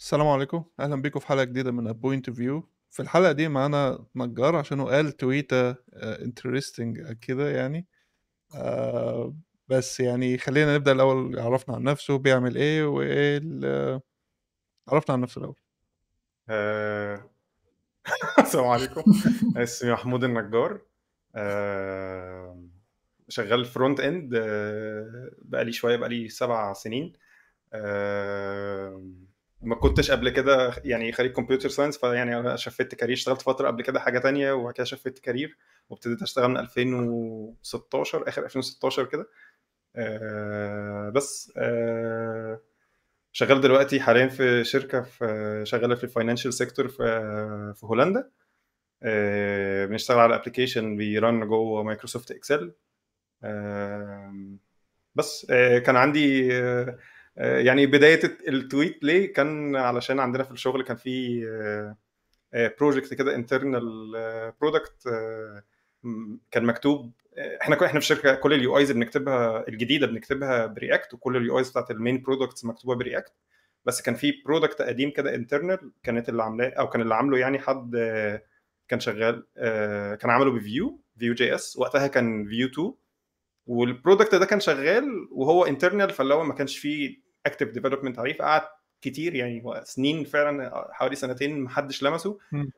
السلام عليكم، أهلا بيكم في حلقة جديدة من A Point of View. في الحلقة دي معانا نجار عشان قال تويتة interesting كده يعني. آه، بس يعني خلينا نبدأ الأول. يعرفنا عن نفسه، بيعمل إيه وإيه عرفنا عن نفسه الأول. آه، السلام عليكم. اسمي محمود النجار. آه، شغال فرونت اند، بقالي شويه، بقالي 7 سنين. آه، ما كنتش قبل كده يعني خريج كمبيوتر ساينس، فيعني انا شفت كارير، اشتغلت فتره قبل كده حاجه تانية وبعد كده شفت كارير وابتديت اشتغل من 2016، اخر 2016 كده. بس شغال دلوقتي حاليا في شركه شغاله في الفاينانشال سيكتور في هولندا. بنشتغل على ابلكيشن بيرن جوه مايكروسوفت اكسل. بس كان عندي يعني بدايه التويت ليه كان علشان عندنا في الشغل كان في بروجكت كده انترنال برودكت. كان مكتوب، احنا في الشركه كل اليو ايز بنكتبها الجديده بنكتبها برياكت، وكل اليو ايز بتاعت المين برودكتس مكتوبه برياكت. بس كان في برودكت قديم كده انترنال كانت اللي عاملاه، او كان اللي عامله يعني حد كان شغال، كان عمله فيو جي اس، وقتها كان فيو 2. والبرودكت ده كان شغال وهو انترنال، فاللي هو ما كانش فيه اكتف ديفلوبمنت عليه، فقعد كتير يعني سنين، فعلا حوالي سنتين محدش لمسه. مم.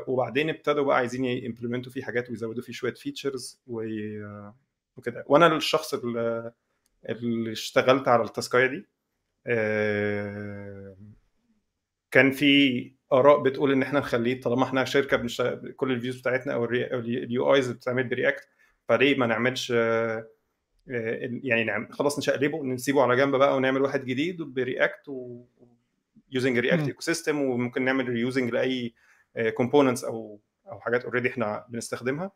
وبعدين ابتدوا بقى عايزين يمبلمنتوا فيه حاجات ويزودوا فيه شويه فيتشرز وكده. وانا الشخص اللي اشتغلت على التاسكايه دي. آه، كان في اراء بتقول ان احنا نخليه، طالما احنا شركه بنشتغل كل الفيوز بتاعتنا او اليو ايز بتتعمل برياكت، فليه ما نعملش يعني خلاص نشقلبه ونسيبه على جنب بقى ونعمل واحد جديد برياكت يوزنج رياكت مم. ايكو سيستم، وممكن نعمل ريوزنج لاي كومبوننتس او حاجات اوريدي احنا بنستخدمها.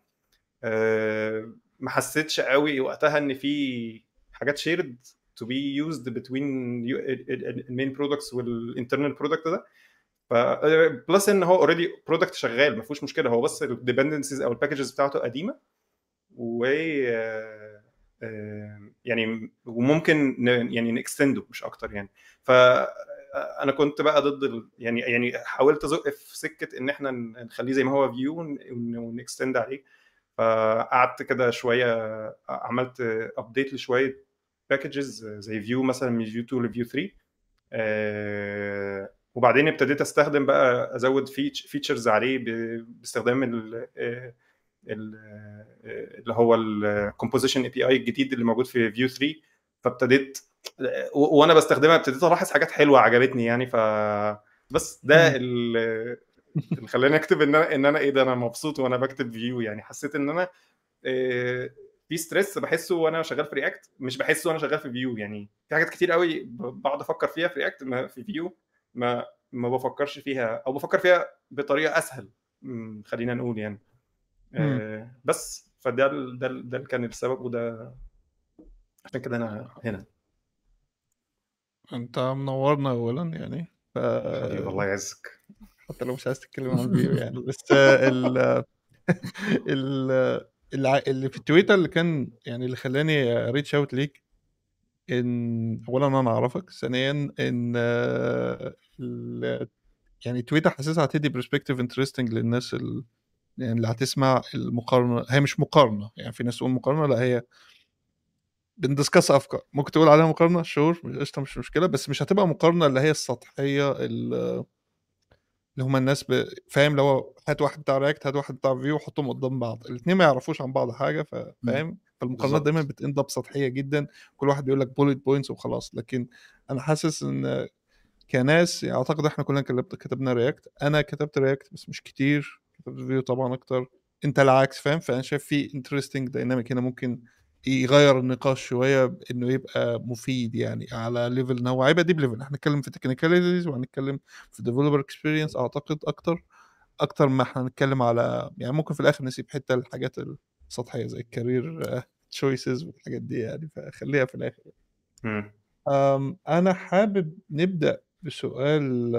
ما حسيتش قوي وقتها ان في حاجات شيرد تو بي يوزد بتوين المين برودكتس والانترنال برودكت ده. ف بلس ان هو اوريدي برودكت شغال ما فيهوش مشكله، هو بس الديبندنسيز او الباكجز بتاعته قديمه و يعني وممكن يعني نكستنده مش اكتر يعني. ف انا كنت بقى ضد يعني حاولت ازق في سكه ان احنا نخليه زي ما هو فيو ونكستند عليه. فقعدت كده شويه، عملت ابديت لشويه باكجز زي فيو مثلا من فيو 2 لفيو 3. وبعدين ابتديت استخدم بقى ازود فيتشرز عليه باستخدام اللي هو الكومبوزيشن اي بي اي الجديد اللي موجود في فيو 3. فابتديت وانا بستخدمها ابتديت الاحظ حاجات حلوه عجبتني يعني. بس مم. ده اللي خلاني اكتب ان انا ايه ده، انا مبسوط وانا بكتب فيو. يعني حسيت ان انا في ستريس بحسه وانا شغال في رياكت مش بحسه وانا شغال في فيو. يعني في حاجات كتير قوي بقعد افكر فيها في رياكت، في فيو ما بفكرش فيها، او بفكر فيها بطريقه اسهل. خلينا نقول يعني. مم. بس فده ده كان السبب، وده عشان كده انا هنا. أنت منورنا أولا يعني. حبيبي الله يعزك. حتى لو مش عايز تتكلم عن الفيو يعني، بس ال اللي في التويتر اللي كان يعني اللي خلاني ريتش اوت ليك، ان اولا انا اعرفك، ثانيا ان يعني تويتر حاسسها هتدي برسبكتيف انترستنج للناس يعني اللي هتسمع المقارنه. هي مش مقارنه يعني، في ناس تقول مقارنه، لا هي بندسكس افكار. ممكن تقول عليها مقارنه شور، مش قشطه، مش مشكله، بس مش هتبقى مقارنه اللي هي السطحيه اللي هم الناس فاهم، لو هات واحد بتاع رياكت، هات واحد بتاع فيو، حطهم قدام بعض، الاثنين ما يعرفوش عن بعض حاجه، فاهم. فالمقارنات دايما بالظبط. بتند اب سطحيه جدا، كل واحد بيقول لك بوليت بوينتس وخلاص. لكن انا حاسس ان كناس يعني، اعتقد احنا كلنا كتبنا رياكت، انا كتبت رياكت بس مش كتير، كتبت فيديو طبعا اكتر، انت العكس فاهم. فانا شايف في انترستنج دايناميك هنا، ممكن يغير النقاش شويه انه يبقى مفيد يعني، على ليفل ان هو هيبقى ديب ليفل. احنا هنتكلم في تكنيكاليتيز وهنتكلم في ديفلوبر اكسبيرينس اعتقد اكتر ما احنا هنتكلم على يعني، ممكن في الاخر نسيب حته الحاجات السطحيه زي الكارير تشويسز والحاجات دي يعني، فخليها في الاخر. مم. أنا حابب نبدأ بسؤال.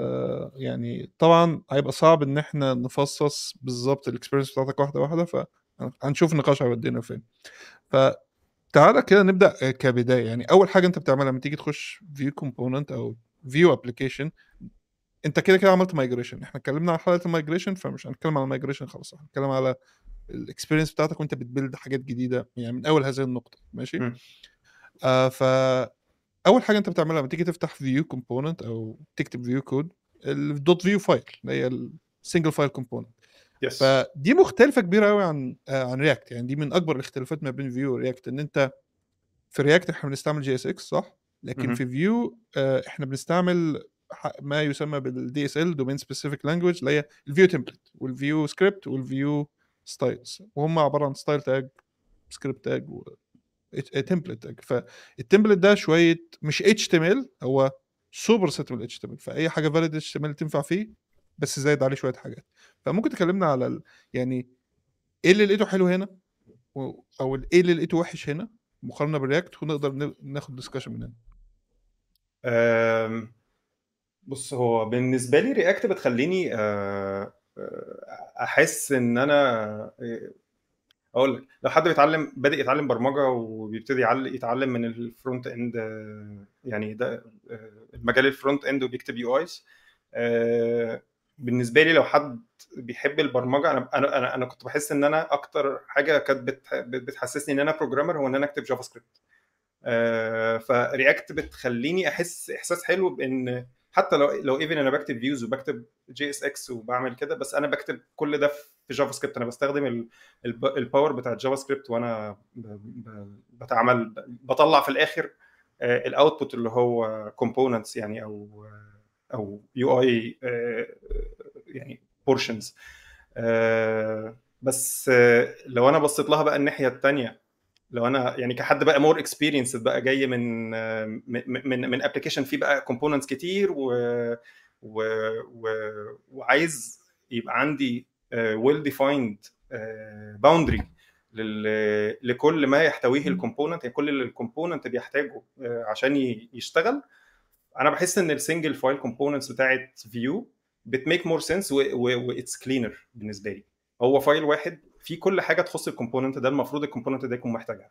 يعني طبعًا هيبقى صعب إن إحنا نفصّص بالضبط الexperience بتاعتك واحدة، واحدة، هنشوف النقاش هيودينا فين. فتعالَ كده نبدأ كبداية. يعني أول حاجة أنت بتعملها لمّا تيجي تخش view component أو view application، انت كده كده عملت مايجريشن. احنا اتكلمنا عن حلقه المايجريشن، فمش هنتكلم على المايجريشن خلاص، هنتكلم على الاكسبيرينس بتاعتك وانت بتبيلد حاجات جديده يعني من اول هذه النقطه. ماشي. مم. فاول حاجه انت بتعملها لما تيجي تفتح فيو كومبوننت او تكتب فيو كود، الدوت فيو فايل اللي هي السنجل فايل كومبوننت. يس. فدي مختلفه كبيره قوي عن رياكت. يعني دي من اكبر الاختلافات ما بين فيو ورياكت، ان انت في رياكت احنا بنستعمل جي اس اكس صح، لكن في فيو احنا بنستعمل ما يسمى بالدي اس ال دومين سبيسيفيك لانجويج، اللي هي الفيو تمبلت والفيو سكريبت والفيو ستايلز، وهم عباره عن ستايل تاج، سكريبت تاج، تمبلت تاج. فالتمبلت ده شويه مش اتش تي ام ال، هو سوبر سيت من اتش تي ام ال، فاي حاجه فاليد اتش تي ام ال تنفع فيه، بس زايد عليه شويه حاجات. فممكن تكلمنا على يعني ايه اللي لقيته حلو هنا او ايه اللي لقيته وحش هنا مقارنه بالرياكت، ونقدر ناخد ديسكشن من هنا. بص، هو بالنسبه لي رياكت بتخليني احس ان انا اقول لك، لو حد بادئ يتعلم برمجه وبيبتدي يتعلم من الفرونت اند، يعني ده المجال الفرونت اند وبيكتب يو ايز. بالنسبه لي لو حد بيحب البرمجه، انا كنت بحس ان انا اكتر حاجه كانت بتحسسني ان انا بروجرامر هو ان انا اكتب جافا سكريبت. فرياكت بتخليني احس احساس حلو بان حتى لو ايفن انا بكتب فيوز وبكتب جي اس اكس وبعمل كده، بس انا بكتب كل ده في جافا سكريبت. انا بستخدم الباور بتاع جافا سكريبت، وانا بطلع في الاخر الاوتبوت اللي هو كومبوننتس يعني، او يو اي يعني بورشنز. بس لو انا بصيت لها بقى الناحيه الثانيه، لو انا يعني كحد بقى مور اكسبيرينس بقى جاي من ابلكيشن فيه بقى كومبوننتس كتير و و وعايز يبقى عندي ويل ديفايند باوندري لكل ما يحتويه الكومبوننت، يعني كل اللي الكومبوننت بيحتاجه عشان يشتغل. انا بحس ان السنجل فايل كومبوننتس بتاعت فيو بتميك مور سنس، واتس كلينر بالنسبه لي. هو فايل واحد فيه كل حاجه تخص الكومبوننت ده، المفروض الكومبوننت ده يكون محتاجها.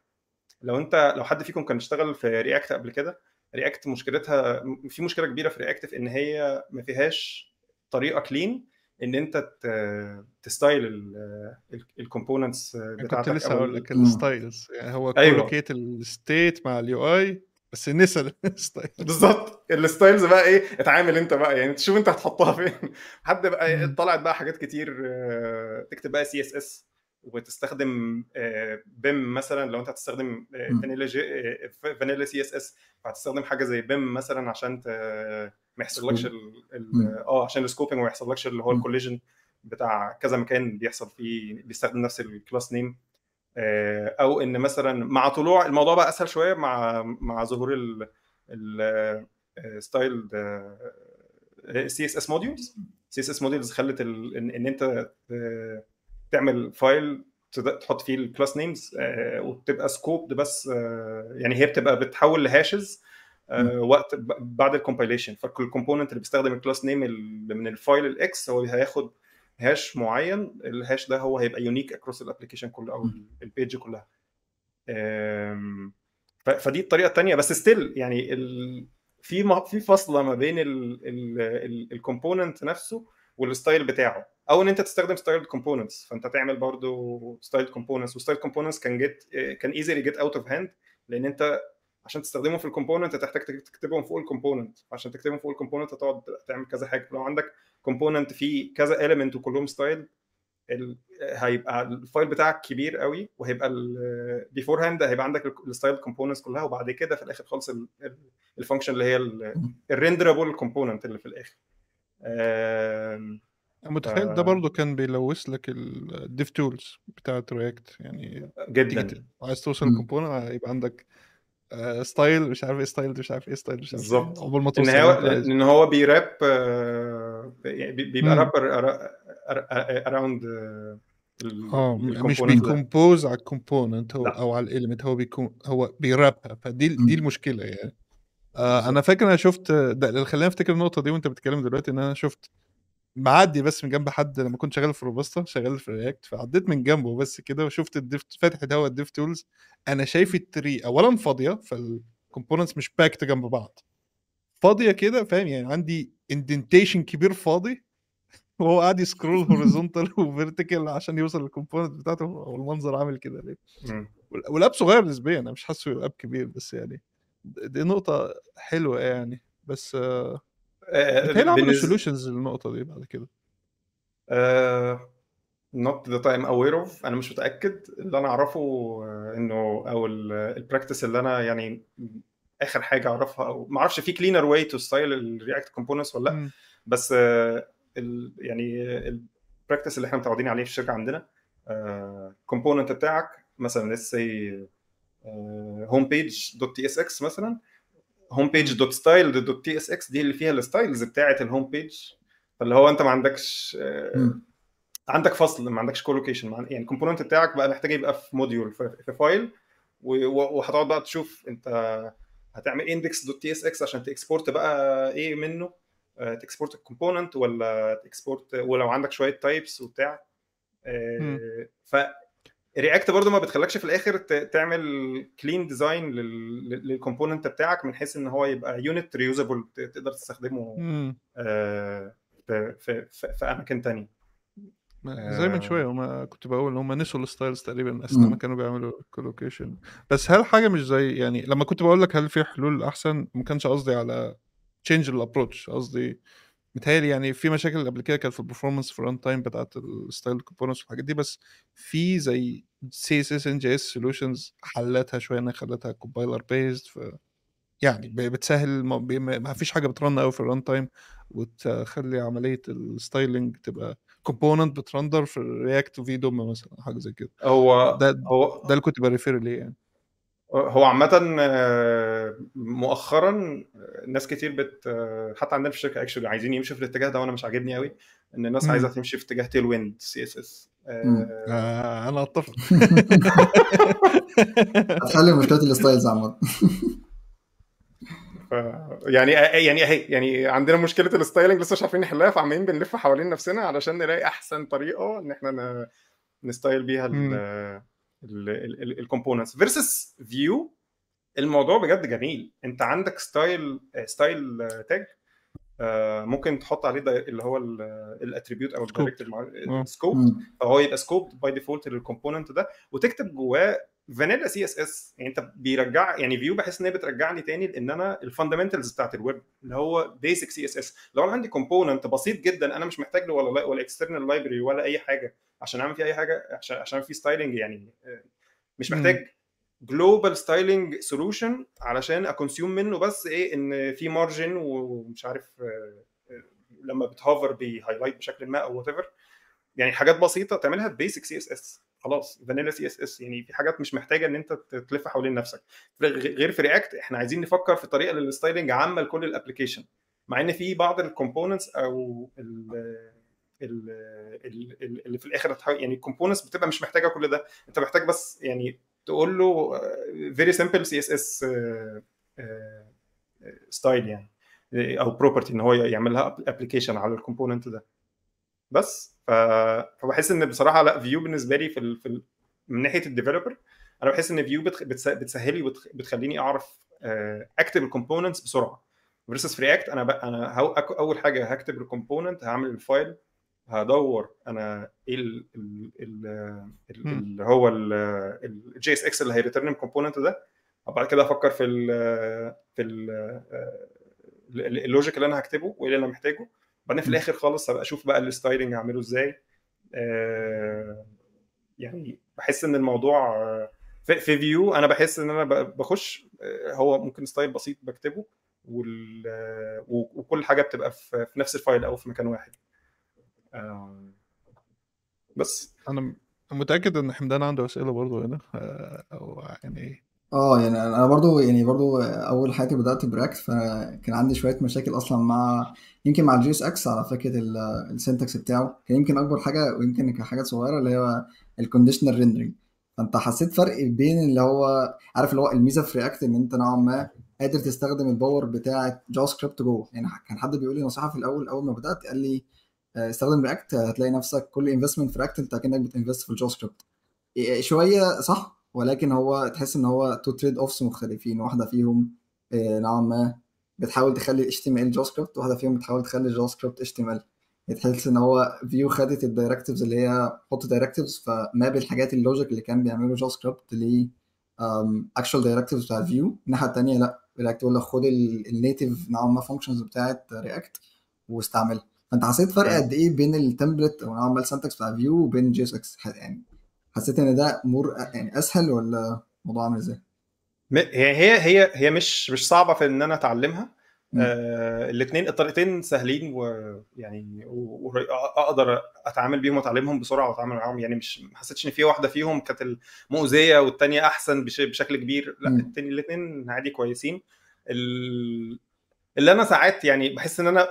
لو حد فيكم كان اشتغل في رياكت قبل كده، رياكت مشكلتها في مشكله كبيره في رياكت، في ان هي ما فيهاش طريقه كلين ان انت تستايل الكومبوننتس كنت بتاعتك لسه او هقول لك الستايلز، يعني هو ايوه كولوكيت الستيت مع اليو اي، بس نسى الستايلز. بالظبط. الستايلز بقى ايه، اتعامل انت بقى يعني تشوف انت هتحطها فين. حد بقى مم. طلعت بقى حاجات كتير، تكتب بقى سي اس اس وتستخدم بيم مثلا. لو انت هتستخدم فانيلا سي اس اس، فهتستخدم حاجه زي بيم مثلا عشان ما يحصلكش عشان السكوبنج، وما يحصلكش اللي هو الكوليجن بتاع كذا مكان بيحصل فيه بيستخدم نفس الكلاس نيم. او ان مثلا مع طلوع الموضوع بقى اسهل شويه مع ظهور الستايل سي اس اس موديولز. سي اس اس موديولز خلت ان انت تعمل فايل تحط فيه الكلاس نيمز وتبقى سكوبد، بس يعني هي بتبقى بتحول لهاشز وقت بعد الكومبايليشن. فكل كومبوننت اللي بيستخدم الكلاس نيم من الفايل الاكس هو هياخد هاش معين. الهاش ده هو هيبقى يونيك اكروس الابلكيشن كله او البيج كلها. فدي الطريقه الثانيه، بس ستيل يعني في فاصله ما بين الكومبوننت نفسه والستايل بتاعه، او ان انت تستخدم ستايل كومبوننتس. فانت تعمل برضو ستايل كومبوننتس، وستايل كومبوننتس كان ايزلي جيت اوت اوف هاند، لان انت عشان تستخدمهم في الكومبوننت هتحتاج تكتبهم فوق الكومبوننت. عشان تكتبهم فوق الكومبوننت هتقعد تعمل كذا حاجه. لو عندك كومبوننت فيه كذا اليمنت وكلهم ستايل، هيبقى الفايل بتاعك كبير قوي، وهيبقى بيفور هاند هيبقى عندك الستايل كومبوننتس كلها، وبعد كده في الاخر خالص الفانكشن اللي هي الريندرابل كومبوننت اللي في الاخر. متخيل ده برضو كان بيلوث لك الديف تولز بتاعت رياكت. يعني تيجي جدا عايز توصل الكومبوننت يبقى عندك ستايل مش عارف ايه، ستايل مش عارف ايه، ستايل مش عارف ايه، بالظبط. عقبال ما ان توصل اللي هو انت عايزه. لان هو بيراب، يعني بيبقى مم. رابر اراوند مش الكومبوننت ده. بيكمبوز على الكومبوننت هو لا او على الاليمنت، هو هو بيرابها. دي المشكله يعني. انا بالظبط. فاكر انا شفت ده اللي خلاني افتكر النقطه دي وانت بتتكلم دلوقتي، ان انا شفت معدي بس من جنب حد لما كنت شغال في روبستا، شغال في رياكت، فعديت من جنبه بس كده وشفت الديف فاتح دوا الديف تولز. انا شايف التري اولا فاضيه، فالكومبوننتس مش باكت جنب بعض، فاضيه كده فاهم، يعني عندي اندنتيشن كبير فاضي وهو قاعد يسكرول هوريزونتال وفيرتيكال عشان يوصل للكومبوننت بتاعته، والمنظر عامل كده ليه؟ مم. والاب صغير نسبيا، انا مش حاسه الاب كبير، بس يعني دي نقطه حلوه يعني. بس متهيألي عملوا بالنسبه سولوشنز للنقطه دي بعد كده. not that I'm aware of، انا مش متاكد. اللي انا اعرفه انه او البراكتس اللي انا يعني اخر حاجه اعرفها، او ما اعرفش في كلينر واي تو ستايل الرياكت كومبوننتس ولا لا، مم. بس يعني البراكتس اللي احنا متعودين عليه في الشركه عندنا، كومبوننت بتاعك مثلا let's say homepage.tsx مثلا، homepage.style.tsx دي اللي فيها الستايلز بتاعه الهوم بيج. فاللي هو انت ما عندكش عندك فصل، ما عندكش كولوكيشن، يعني الكومبوننت بتاعك بقى محتاج يبقى في موديول، في فايل، وهتقعد بقى تشوف انت هتعمل index.tsx عشان تكسبورت بقى ايه منه، تكسبورت الكومبوننت ولا تكسبورت، ولو عندك شويه تايبس وبتاع. مم. ف رياكت برضو ما بتخلكش في الاخر تعمل كلين ديزاين للكومبوننت بتاعك، من حيث ان هو يبقى يونت ريوزابل تقدر تستخدمه مم. في اماكن تانية. زي من شويه هما كنت بقول ان هما نسوا الستايلز تقريبا اثناء ما كانوا بيعملوا كولوكيشن. بس هل حاجه مش زي يعني لما كنت بقول لك هل في حلول احسن، ما كانش قصدي على تشينج الابروتش، قصدي متهيألي يعني في مشاكل قبل كده كانت في البرفورمانس في الران تايم بتاعت الستايل كومبوننتس والحاجات دي، بس في زي سي اس اس ان جي اس سولوشنز حلتها شويه، انها خلتها كومبايلر بيزد، يعني بتسهل ما فيش حاجه بترن قوي في الران تايم، وتخلي عمليه الستايلنج تبقى كومبوننت بترندر في الرياكت في دوم مثلا، حاجه زي كده. هو ده هو ده اللي كنت بريفير ليه يعني. هو عامة مؤخرا ناس كتير حتى عندنا في الشركة اكشولي عايزين يمشوا في الاتجاه ده، وانا مش عاجبني قوي ان الناس عايزة تمشي في اتجاه تيل ويند سي اس اس. انا اتفق. هتحل مشكله الستايلز عامه. يعني اهي يعني عندنا مشكله الستايلنج لسه مش عارفين نحلها، فعمالين بنلف حوالين نفسنا علشان نلاقي احسن طريقه ان احنا نستايل بيها الكومبوننتس فيرسس فيو. الموضوع بجد جميل، انت عندك ستايل تاج، ممكن تحط عليه اللي هو الاتريبيوت او سكوب. الدايركتد سكوب، فهو يبقى سكوب باي ديفولت للكومبوننت ده، وتكتب جواه فانيلا سي اس اس. يعني انت بيرجع يعني فيو، بحس ان هي بترجعني تاني لان انا الفاندامنتالز بتاعت الويب اللي هو بيسك سي اس اس. لو انا عندي كومبوننت بسيط جدا انا مش محتاج له ولا اكسترنال لايبرري ولا اي حاجه عشان اعمل فيه اي حاجه، عشان في ستايلنج يعني، مش محتاج جلوبال ستايلنج سولوشن علشان اكونسيوم منه، بس ايه ان في مارجن ومش عارف لما بتهوفر بهايلايت بشكل ما او وات ايفر. يعني حاجات بسيطه تعملها ببيسك سي اس اس خلاص، فانيلا سي اس اس. يعني في حاجات مش محتاجه ان انت تلف حوالين نفسك. غير في رياكت احنا عايزين نفكر في طريقه للستايلنج عامه لكل الابلكيشن، مع ان في بعض الكومبوننتس او اللي في الاخر يعني الكومبوننتس بتبقى مش محتاجه كل ده، انت محتاج بس يعني تقول له فيري سمبل سي اس اس ستايل يعني، او بروبرتي ان هو يعملها ابلكيشن على الكومبوننت ده بس. فبحس ان بصراحه لا، فيو بالنسبه لي من ناحيه الديفلوبر، انا بحس ان فيو بتسهل لي وبتخليني اعرف اكتب الكومبوننتس بسرعه. فيرسس في رياكت انا اول حاجه هكتب الكومبوننت، هعمل الفايل، هدور انا ايه اللي هو الجي اس اكس اللي هيريترن الكومبوننت ده، وبعد كده افكر في اللوجيك اللي انا هكتبه وايه اللي انا محتاجه، بعدين في الاخر خالص هبقى اشوف بقى الستايلنج اعمله ازاي. يعني بحس ان الموضوع في فيو انا بحس ان انا بخش هو ممكن ستايل بسيط بكتبه وكل حاجه بتبقى في نفس الفايل او في مكان واحد بس. انا متاكد ان حمدان عنده اسئله برضو هنا، او يعني يعني انا برضو اول حياتي بدات برياكت، فكان عندي شويه مشاكل اصلا مع يمكن مع الجي اس اكس على فكره السنتكس بتاعه. كان يمكن اكبر حاجه ويمكن كحاجات صغيره اللي هو الكونديشنال ريندرنج. فانت حسيت فرق بين اللي هو عارف اللي هو الميزه في رياكت ان انت نوعا ما قادر تستخدم الباور بتاعه جافا سكريبت جوه. يعني كان حد بيقول لي نصيحه في الاول اول ما بدات، قال لي استخدم رياكت هتلاقي نفسك كل انفستمنت في رياكت انت كانك بتنفست في الجافا سكريبت. شويه صح، ولكن هو تحس ان هو تو تريد اوفس مختلفين، واحده فيهم نوعا ما بتحاول تخلي HTML جافا سكريبت، واحده فيهم بتحاول تخلي جافا سكريبت HTML. تحس ان هو فيو خدت الدايركتيفز اللي هي حط دايركتيفز، فماب الحاجات اللوجيك اللي كان بيعمله جافا سكريبت ل اكشوال دايركتيفز بتاع الفيو. الناحيه الثانيه لا، رياكت يقول لك خد النيتيف نوعا ما فانكشنز بتاعت رياكت واستعملها. فانت حسيت فرق قد ايه بين التمبلت او نوعا ما السنتكس بتاع فيو وبين جي اس اكس؟ يعني حسيت ان ده يعني اسهل ولا الموضوع عامل ازاي؟ هي مش صعبه في ان انا اتعلمها. الاثنين الطريقتين سهلين، ويعني اقدر اتعامل بيهم واتعلمهم بسرعه واتعامل معاهم. يعني مش ما حسيتش ان في واحده فيهم كانت المؤذيه والثانيه احسن بشكل كبير. لا، الاثنين عادي كويسين. اللي انا ساعات يعني بحس ان انا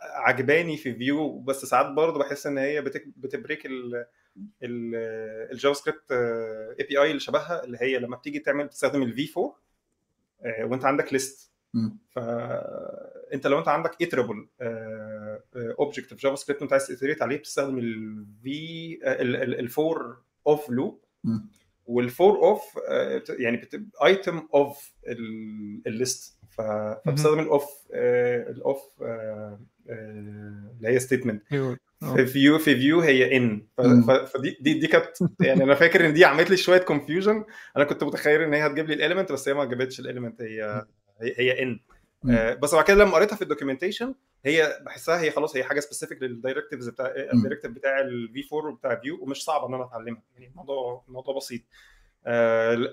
عجباني في فيو، بس ساعات برضه بحس ان هي بتبريك الجافا سكريبت اي بي اي اللي شبهها، اللي هي لما بتيجي تستخدم الفي 4 وانت عندك ليست. فانت لو انت عندك iterable اوبجكت في جافا سكريبت وانت عايز تيتريت عليه، بتستخدم الفي الفور اوف لوب. والفور اوف يعني بتبقى ايتم اوف الليست، فبستخدم الاوف اللي هي ستيتمنت. في فيو هي ان، فدي كانت يعني انا فاكر ان دي عملت لي شويه كونفيوجن. انا كنت متخيل ان هي هتجيب لي الاليمنت، بس هي ما جابتش الاليمنت، هي ان. بس بعد كده لما قريتها في الدوكيومنتيشن، هي بحسها هي خلاص هي حاجه سبيسيفيك للدايركتيفز بتاع الدايركتيف بتاع الفي 4 وبتاع فيو، ومش صعب ان انا اتعلمها. يعني الموضوع بسيط.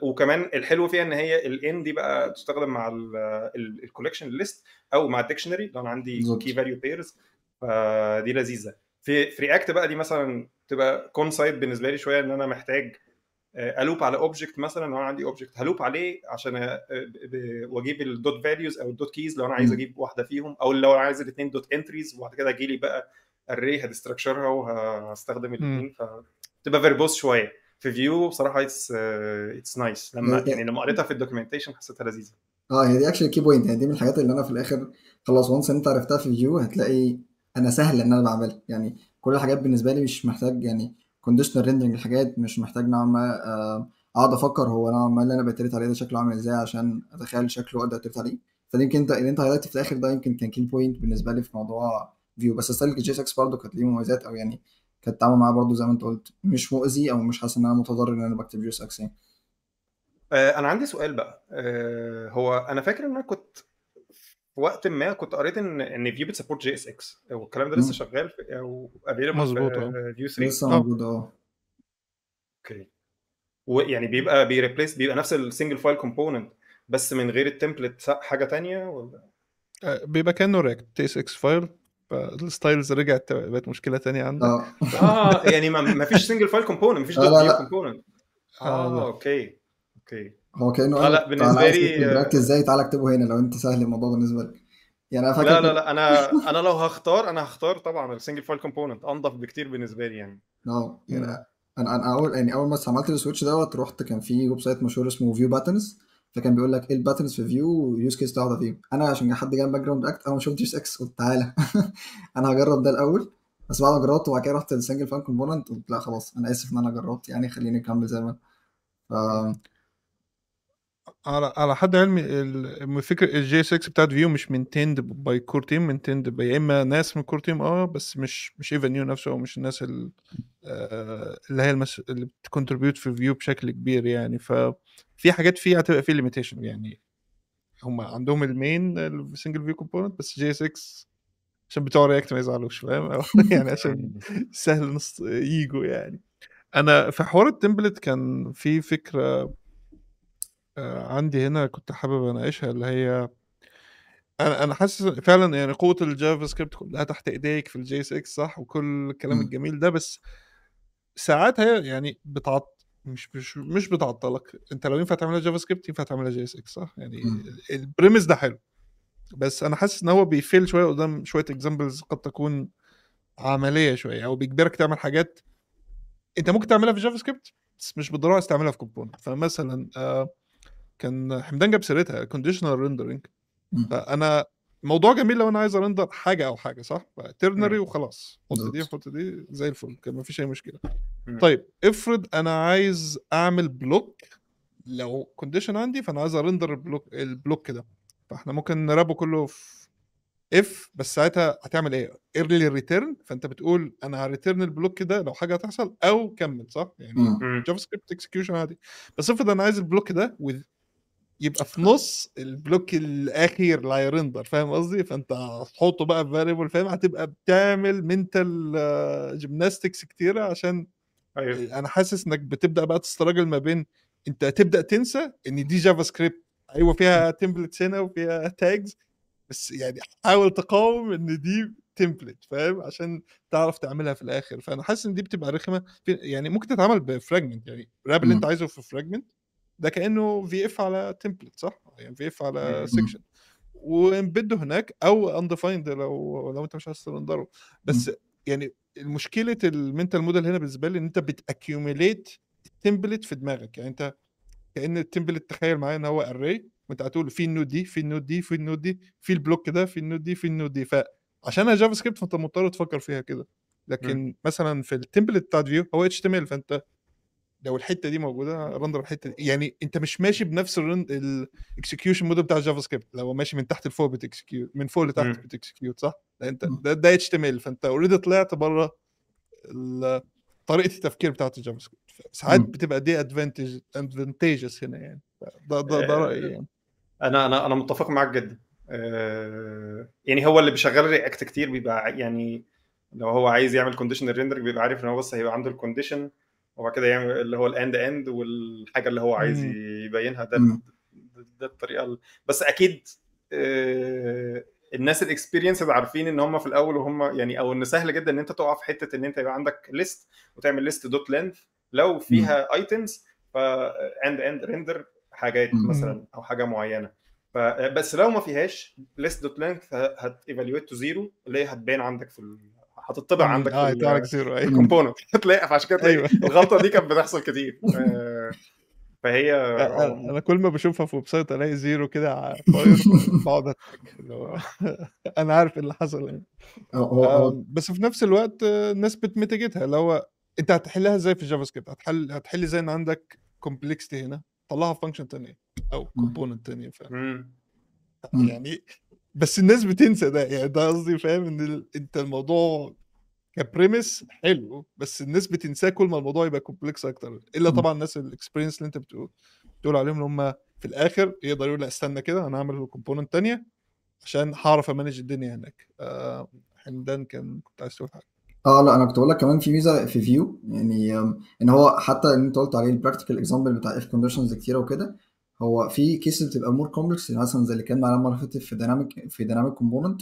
وكمان الحلو فيها ان هي الان دي بقى تستخدم مع الكولكشن ليست او مع الديكشنري لو انا عندي كي فاليو بيرز، فدي لذيذه. في رياكت بقى دي مثلا تبقى كون سايد بالنسبه لي شويه، ان انا محتاج الوب على اوبجكت مثلا. لو انا عندي اوبجكت هلوب عليه عشان واجيب الدوت فاليوز او الدوت كيز لو انا عايز اجيب واحده فيهم، او لو انا عايز الاثنين دوت انتريز، وبعد كده اجي لي بقى اري هدستراكشرها وهستخدم الاثنين، فتبقى فيربوس شويه. في فيو بصراحه اتس نايس. لما قريتها في الدوكيومنتيشن حسيتها لذيذه. هي دي اكشلي كي بوينت. يعني دي من الحاجات اللي انا في الاخر خلاص وانس انت عرفتها في فيو هتلاقي انا سهل ان انا بعملها. يعني كل الحاجات بالنسبه لي مش محتاج يعني كونديشنال ريندرنج الحاجات، مش محتاج نوعا ما اقعد افكر هو نوعا ما اللي انا بتريت عليه ده شكله عامل ازاي عشان اتخيل شكله واقدر اتريت عليه. فدي يمكن انت اللي انت هايلايت في الاخر ده يمكن كان كي بوينت بالنسبه لي في موضوع فيو. بس ستايل جي اس اكس برضه كانت ليه مميزات، او يعني كانت التعامل معاه برضه زي ما انت قلت مش مؤذي، او مش حاسس ان انا متضرر ان انا بكتب جي اس اكس يعني. انا عندي سؤال بقى. هو انا فاكر ان انا كنت في وقت ما كنت قريت ان فيو بتسبورت جي اس اكس، والكلام ده لسه شغال او افيلبل في فيو 3؟ لسه موجود اوكي. ويعني بيبقى بيريبليس، بيبقى نفس السنجل فايل كومبوننت بس من غير التمبلت حاجه تانية ولا؟ بيبقى كانه رياكت تي اس اكس فايل، فالستايلز رجعت بقت مشكله تانية عندك. يعني ما فيش سنجل فايل كومبوننت، ما فيش دوت فيو كومبوننت. اوكي هو كانه لا قال بالنسبه عايز لي تكتب رياكت ازاي، تعالى اكتبه هنا لو انت سهل الموضوع بالنسبه لك. يعني انا فاكر لا انا لو هختار طبعا السنجل فايل كومبوننت، انضف بكتير بالنسبه لي يعني. يعني انا اول ما عملت السويتش دوت رحت كان في ويب سايت مشهور اسمه فيو باترنز، فكان بيقول لك ايه الباترنز في فيو ويوز كيس تقعد فيه. انا عشان حد جاي باك جراوند اكت اول ما شفت جي اس اكس قلت تعالى انا هجرب ده الاول. بس بعد ما جربت وبعد كده رحت للسنجل فايل كومبوننت قلت لا خلاص انا اسف ان انا جربت، يعني خليني اكمل زي ما على حد علمي الفكره الجي اس اكس بتاعت فيو مش مينتيند باي كور تيم، مينتيند يا اما ناس من كور تيم بس مش ايفن يو نفسه، او مش الناس اللي هي اللي بتكونتريبيوت في فيو بشكل كبير يعني. ففي حاجات فيها هتبقى فيه ليميتيشن. يعني هم عندهم المين السنجل فيو كومبوننت، بس جي اس اكس عشان بتوع رياكت ما يزعلوش، فاهم؟ يعني عشان سهل نص يجوا يعني. انا في حوار التمبلت كان في فكره عندي هنا كنت حابب اناقشها، اللي هي انا حاسس فعلا يعني قوه الجافا سكريبت كلها تحت ايديك في الجي اس اكس، صح؟ وكل الكلام الجميل ده، بس ساعات هي يعني مش بتعطلك. انت لو ينفع تعملها جافا سكريبت ينفع تعملها جي اس اكس، صح؟ يعني البريمس ده حلو، بس انا حاسس ان هو بيفيل شويه قدام شويه اكزامبلز قد تكون عمليه شويه، او بيجبرك تعمل حاجات انت ممكن تعملها في جافا سكريبت بس مش بالضروره تستعملها في كومبوننت. فمثلا كان حمدان جاب سيرتها كونديشنال ريندرنج. فانا موضوع جميل لو انا عايز ارندر حاجه او حاجه، صح؟ ترنري وخلاص، حط دي زي الفل، ما فيش اي مشكله. طيب افرض انا عايز اعمل بلوك، لو كونديشن عندي فانا عايز ارندر البلوك ده، فاحنا ممكن نربه كله في اف، بس ساعتها هتعمل ايه؟ ايرلي ريتيرن، فانت بتقول انا هريتيرن البلوك ده لو حاجه هتحصل او كمل، صح؟ يعني جافا سكريبت اكسكيوشن عادي. بس افرض انا عايز البلوك ده يبقى في نص البلوك الاخير اللي هيرندر، فاهم قصدي؟ فانت هتحطه بقى في فاريبل، فاهم؟ هتبقى بتعمل منتال جيمناستكس كتيره، عشان ايوه انا حاسس انك بتبدا بقى تستراجل ما بين انت تبدا تنسى ان دي جافا سكريبت، ايوه فيها تمبلتس هنا وفيها تاجز، بس يعني حاول تقاوم ان دي تمبلت، فاهم؟ عشان تعرف تعملها في الاخر. فانا حاسس ان دي بتبقى رخمه يعني ممكن تتعمل بفراجمنت، يعني الراب اللي انت عايزه في فراجمنت ده كانه في اف على تمبلت، صح؟ يعني في اف على سيكشن وامبده هناك، او اندفايند لو انت مش عايز ترندره. بس يعني المشكله المنتال موديل هنا بالنسبه لي ان انت بتاكيوميليت التمبلت في دماغك. يعني انت كأن التمبلت، تخيل معايا ان هو اري، وانت هتقول في النود دي، في النود دي، في النود دي، في البلوك ده، في النود دي، في النود دي. فعشانها جافا سكريبت فانت مضطر تفكر فيها كده. لكن مثلا في التمبلت بتاع فيو هو اتش تي ام ال، فانت لو الحته دي موجوده رندر الحته دي، يعني انت مش ماشي بنفس الاكسكيوشن موديل بتاع جافا سكريبت. لو ماشي من تحت لفوق بتكسكيوت، من فوق لتحت بتكسكيوت، صح؟ لا انت ده اتش تي ام ال، فانت اوريدي طلعت بره طريقه التفكير بتاعت الجافا سكريبت. ساعات بتبقى دي ادفانتجز هنا يعني. ده رايي يعني. انا متفق معاك جدا. يعني هو اللي بيشغل رياكت كتير بيبقى يعني لو هو عايز يعمل كونديشنال ريندر بيبقى عارف ان هو بس هيبقى عنده الكونديشن، وبعد كده يعمل اللي هو الاند اند والحاجه اللي هو عايز يبينها. ده الطريقه بس اكيد الناس الاكسبيرينس عارفين ان هم في الاول وهم يعني، او ان سهل جدا ان انت تقع في حته ان انت يبقى عندك ليست وتعمل ليست دوت لينث لو فيها ايتمز، اند ريندر حاجات مثلا او حاجه معينه. بس لو ما فيهاش list دوت لينث هتيفالويت تو زيرو، اللي هي هتبان عندك في هتطبع عندك في هيطلع لك زيرو. ايوه الكومبوننت هتلاقي، فعشان كده تلاقي ايوه الغلطه دي كانت بتحصل كتير. فهي انا كل ما بشوفها في ويب سايت الاقي زيرو كده على فاير، بقعد اضحك اللي هو انا عارف ايه اللي حصل يعني. بس في نفس الوقت الناس بتميتيجيتها، اللي هو انت هتحلها ازاي في الجافا سكريبت؟ هتحل ازاي ان عندك كومبلكسيتي هنا طلعها في فانكشن ثانيه او كومبوننت ثانيه، يعني بس الناس بتنسى ده. يعني ده قصدي، فاهم؟ ان انت الموضوع كبريمس حلو، بس الناس بتنساه كل ما الموضوع يبقى كومبلكس اكتر. الا طبعا الناس الاكسبيرينس اللي انت بتقول عليهم، اللي هم في الاخر يقدر يقول لا استنى كده انا هعمل كومبوننت تانية عشان هعرف امانج الدنيا هناك. حمدان كنت عايز تقول حاجه؟ لا انا كنت اقول لك كمان في ميزه في فيو، يعني ان هو حتى اللي انت قلت عليه البراكتيكال اكزامبل بتاع اف كونديشنز كتيره وكده، هو في كيسز بتبقى مور كومبلكس، مثلا زي اللي كان معانا المره اللي فاتت في ديناميك كومبوننت.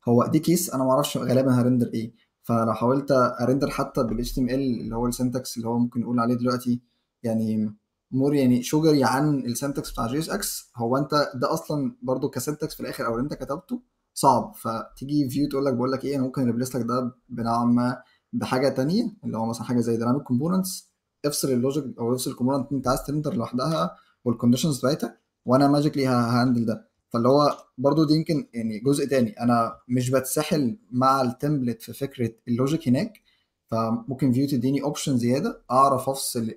هو دي كيس انا ما اعرفش غالبا هرندر ايه، فلو حاولت ارندر حتى بال HTML اللي هو السنتكس اللي هو ممكن نقول عليه دلوقتي يعني مور يعني شوجري عن السنتكس بتاع جي اس اكس، هو انت ده اصلا برضو كسنتكس في الاخر او اللي انت كتبته صعب، فتيجي فيو تقول لك بقول لك ايه انا ممكن ريبليس لك ده بنوعا ما بحاجه تانية، اللي هو مثلا حاجه زي ديناميك كومبوننتس، افصل اللوجيك او افصل الكومبوننت انت عايز ترندر لوحدها والكونديشنز بتاعتها، وانا ماجيكلي ههندل ده. فاللي هو برضو دي يمكن يعني جزء تاني، انا مش بتسحل مع التمبلت في فكره اللوجيك هناك، فممكن فيو تديني اوبشن زياده اعرف افصل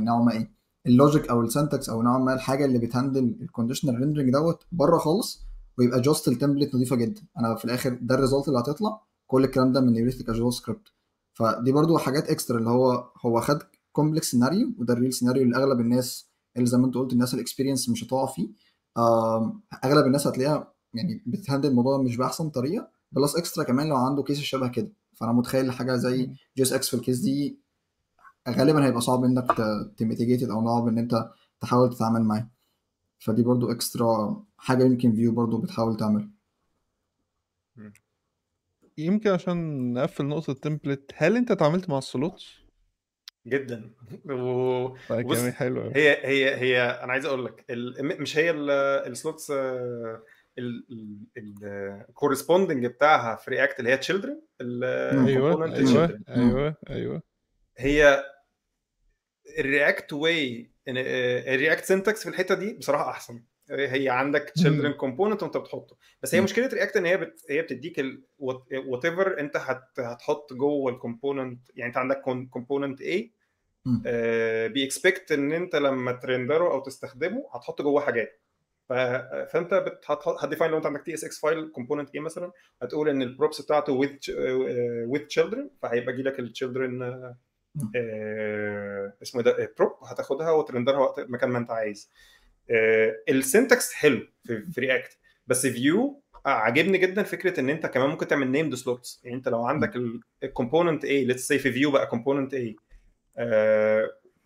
نوعا ما ايه اللوجيك او السنتكس او نوعا ما الحاجه اللي بتهندل الكونديشنال ريندرنج دوت بره خالص، ويبقى جاست التمبلت نظيفه جدا. انا في الاخر ده الريزلت اللي هتطلع، كل الكلام ده من يوريثيك جافا سكريبت. فدي برضو حاجات اكسترا، اللي هو خد كومبلكس سيناريو، وده الريل سيناريو اللي اغلب الناس اللي زي ما انت قلت الناس الاكسبيرينس مش هتقع فيه. اغلب الناس هتلاقيها يعني بتهندل الموضوع مش باحسن طريقه، بلس اكسترا كمان لو عنده كيس شبه كده. فانا متخيل حاجه زي جي اس اكس في الكيس دي غالبا هيبقى صعب انك تميتيجيت او صعب ان انت تحاول تتعامل معاه. فدي برضو اكسترا حاجه يمكن فيو برضو بتحاول تعمل. يمكن عشان نقفل نقطه التمبلت، هل انت اتعاملت مع السلوتس؟ جدا. طيب وبص جميل، حلو قوي. هي انا عايز اقول لك مش هي السلوتس الكورسبوندنج بتاعها في رياكت اللي هي تشيلدرن، ايوه الكومبوننت ايوه تشيلدرن. ايوه ايوه. هي الرياكت واي الرياكت سنتكس في الحته دي بصراحه احسن. هي عندك تشيلدرن كومبوننت وانت بتحطه، بس هي مشكله رياكت ان هي بتديك وات ايفر انت هتحط جوه الكومبوننت. يعني انت عندك كومبوننت A بيكسبكت ان انت لما ترندره او تستخدمه هتحط جوه حاجات. فانت هتديفاين لو انت عندك تي اس اكس فايل كومبوننت ايه مثلا، هتقول ان البروبس بتاعته with children، فهيبقى يجي لك الchildren اسمه ده بروب، هتاخدها وترندرها وقت مكان ما انت عايز. السنتكس حلو في رياكت، بس فيو عاجبني جدا فكره ان انت كمان ممكن تعمل نيمد سلوتس. يعني انت لو عندك الكومبوننت ايه، ليتس سي في فيو بقى كومبوننت ايه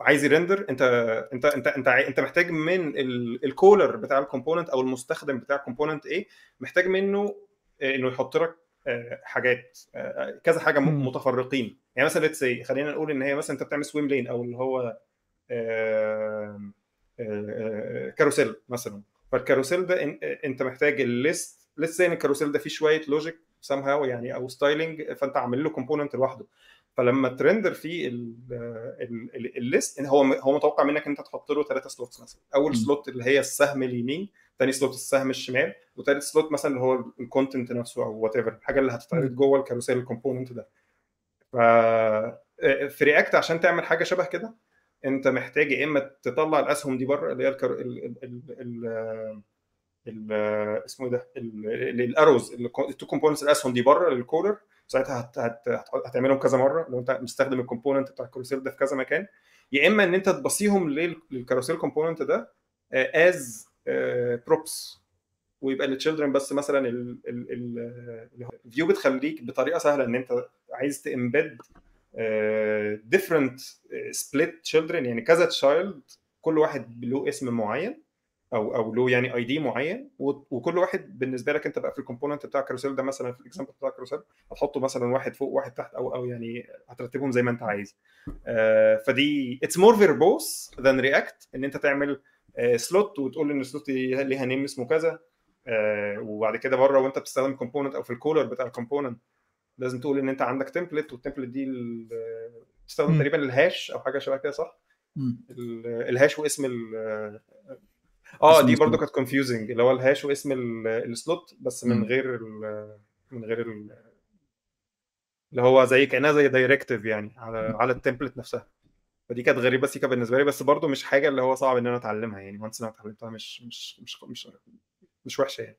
عايز يرندر، انت محتاج من الكولر بتاع الكومبوننت او المستخدم بتاع الكومبوننت ايه، محتاج منه انه يحط لك حاجات كذا حاجه متفرقين. يعني مثلا ليتس سي خلينا نقول ان هي مثلا انت بتعمل سويم لين او اللي هو كاروسيل مثلا. فالكاروسيل ده انت محتاج الليست، لسه ان الكاروسيل ده فيه شويه لوجيك سام هاو يعني او ستايلنج، فانت عامل له كومبوننت لوحده. فلما ترندر فيه الليست، هو متوقع منك انت تحط له 3 سلوتس مثلا. اول سلوت اللي هي السهم اليمين، ثاني سلوت السهم الشمال، وثالث سلوت مثلا اللي هو الكونتنت نفسه او وات ايفر الحاجه اللي هتتعرض جوه الكاروسيل الكومبوننت ده. ف في رياكت عشان تعمل حاجه شبه كده، انت محتاج يا اما تطلع الاسهم دي بره اللي هي اسمه ده الاروز، التو كومبوننتس الاسهم دي بره للكولر. ساعتها هتعملهم كذا مره لو انت مستخدم الكومبوننت بتاع الكاروسيل ده في كذا مكان. يا اما ان انت تبصيهم للكاروسيل كومبوننت ده از بروبس، ويبقى للتشيلدرن بس. مثلا الفيو بتخليك بطريقه سهله ان انت عايز تامبيد different split children، يعني كذا تشايلد كل واحد له اسم معين او له يعني اي دي معين، وكل واحد بالنسبه لك انت بقى في الكومبوننت بتاع الكاروسيل ده مثلا، في الاكزامبل بتاع الكاروسيل هتحطه مثلا واحد فوق واحد تحت او يعني هترتبهم زي ما انت عايز. فدي اتس مور فيربوس ذان رياكت ان انت تعمل سلوت وتقول ان السلوت ليها نيم اسمه كذا، وبعد كده بره وانت بتستخدم كومبوننت او في الكولر بتاع الكومبوننت لازم تقول ان انت عندك تمبلت، والتمبلت دي تستخدم تقريبا الهاش او حاجه شبه كده، صح؟ الهاش واسم دي برضو كانت كونفيوزنج، اللي هو الهاش واسم السلوت بس من غير اللي هو زي كانها زي دايركتيف يعني على التمبلت نفسها. فدي كانت غريبه سيكا بالنسبه لي، بس برضو مش حاجه اللي هو صعب ان انا اتعلمها يعني. وانس انا اتعلمتها مش وحشه يعني.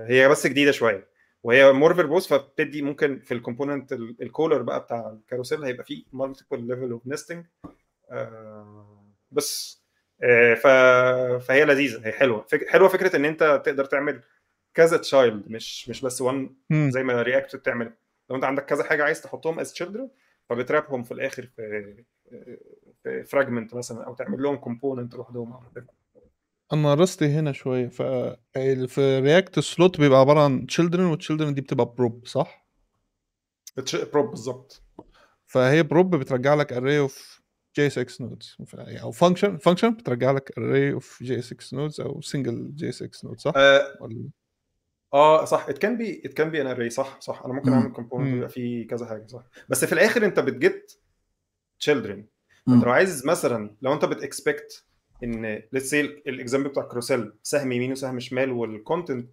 هي بس جديده شويه وهي مور فيربوس، فبتدي ممكن في الكومبوننت الكولر بقى بتاع الكاروسيل هيبقى فيه مالتيبل ليفل اوف نستنج بس. فهي لذيذه، هي حلوه فكره ان انت تقدر تعمل كذا تشايلد، مش بس وان زي ما رياكت بتعمل. لو انت عندك كذا حاجه عايز تحطهم از تشيلدرن فبترابهم في الاخر في فراجمنت مثلا، او تعمل لهم كومبوننت لوحدهم. انا رستي هنا شويه. في رياكت السلوت بيبقى عباره عن تشيلدرن، والتشيلدرن دي بتبقى بروب، صح؟ بروب بالظبط. فهي بروب بترجع لك array of JSX nodes او function بترجع لك array of JSX nodes او single JSX node، صح؟ صح. it can be an array. صح انا ممكن اعمل كومبوننت يبقى فيه كذا حاجه، صح. بس في الاخر انت بتجيت children. انت لو عايز مثلا، لو انت بتexpect ان let's say الاكزامبل بتاع كروسيل سهم يمين وسهم شمال والكونتنت،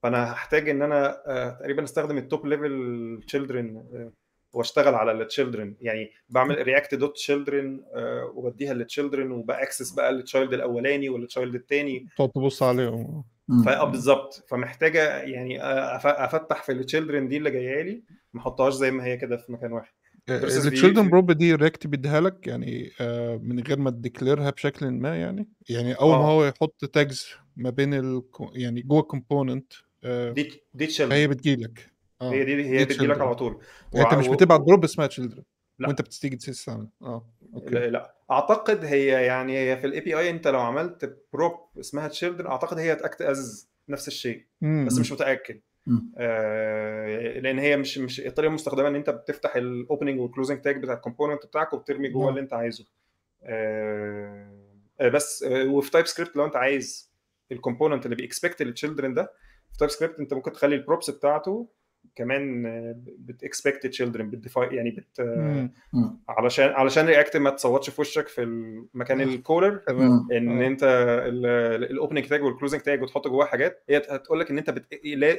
فانا هحتاج ان انا تقريبا استخدم التوب ليفل children واشتغل على التشيلدرن. يعني بعمل رياكت دوت تشيلدرن وبديها للتشيلدرن وباكسس بقى للتشايلد الاولاني والتشايلد الثاني، تقعد تبص عليهم. بالظبط. فمحتاجه يعني افتح في التشيلدرن دي اللي جايه لي، ما احطهاش زي ما هي كده في مكان واحد. التشيلدرن بروب دي رياكت بيديها لك يعني من غير ما تديكليرها بشكل ما، يعني اول ما هو يحط تاجز ما بين يعني جوه الكومبوننت دي تشيلدرن، هي بتجيلك. هي بتجيلك على طول. انت مش بتبعت دروب اسمها تشيلدرن وانت بتيجي تستعمل. اوكي. لا اعتقد هي في الاي بي اي انت لو عملت بروب اسمها تشيلدرن اعتقد هي تاكت از نفس الشيء، بس مش متاكد. لان هي مش الطريقه المستخدمه ان انت بتفتح الاوبننج والكلوزنج تاج بتاع الكومبوننت بتاعك وبترمي جوه اللي انت عايزه. بس وفي تايب سكريبت لو انت عايز الكومبوننت اللي بيكسبكت التشيلدرن ده في تايب سكريبت، انت ممكن تخلي البروبس بتاعته كمان بتكسبكت تشيلدرن بالديفاين يعني علشان رياكت ما تصوتش في وشك في المكان الكولر ان انت الاوبننج تاج والكلوزنج تاج وتحط جواه حاجات. هي هتقول لك ان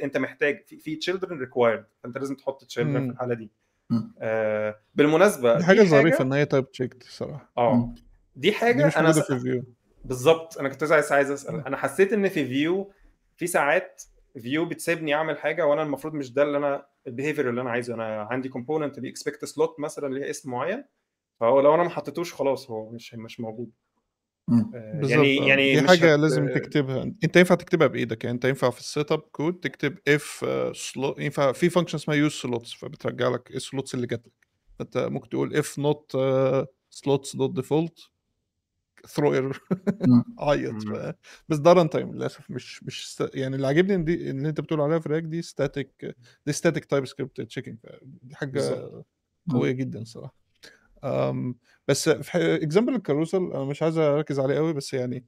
انت محتاج في تشيلدرن ريكوايرد، فانت لازم تحط تشيلدرن في الحاله دي. بالمناسبه دي حاجه ظريفه ان هي تايب تشيكت صراحه. دي حاجه دي مش موجوده في الفيو. بالظبط. انا كنت عايز اسال، انا حسيت ان في فيو في ساعات فيو بتسيبني اعمل حاجه وانا المفروض مش ده اللي انا البيهيفير اللي انا عايزه. انا عندي كومبوننت بيكسبكت سلوت مثلا ليه اسم معين، فهو لو انا ما حطيتوش خلاص هو مش موجود. مم. بالظبط. يعني دي مش حاجه لازم تكتبها. انت ينفع تكتبها بايدك، يعني انت ينفع في السيت اب كود تكتب اف سلوت، ينفع في فانكشن اسمها يوز سلوتس فبترجع لك السلوتس اللي جات لك. انت ممكن تقول اف نوت سلوتس دوت ديفولت ثرو ايرور مم. عيط. بس ده ران تايم للاسف، مش يعني اللي عاجبني ان دي اللي انت بتقول عليها في رياكت دي ستاتيك تايب سكريبت تشيكينج، دي حاجه بالظبط. قويه جدا صراحه. بس في اكزامبل الكاروسل انا مش عايز اركز عليه قوي، بس يعني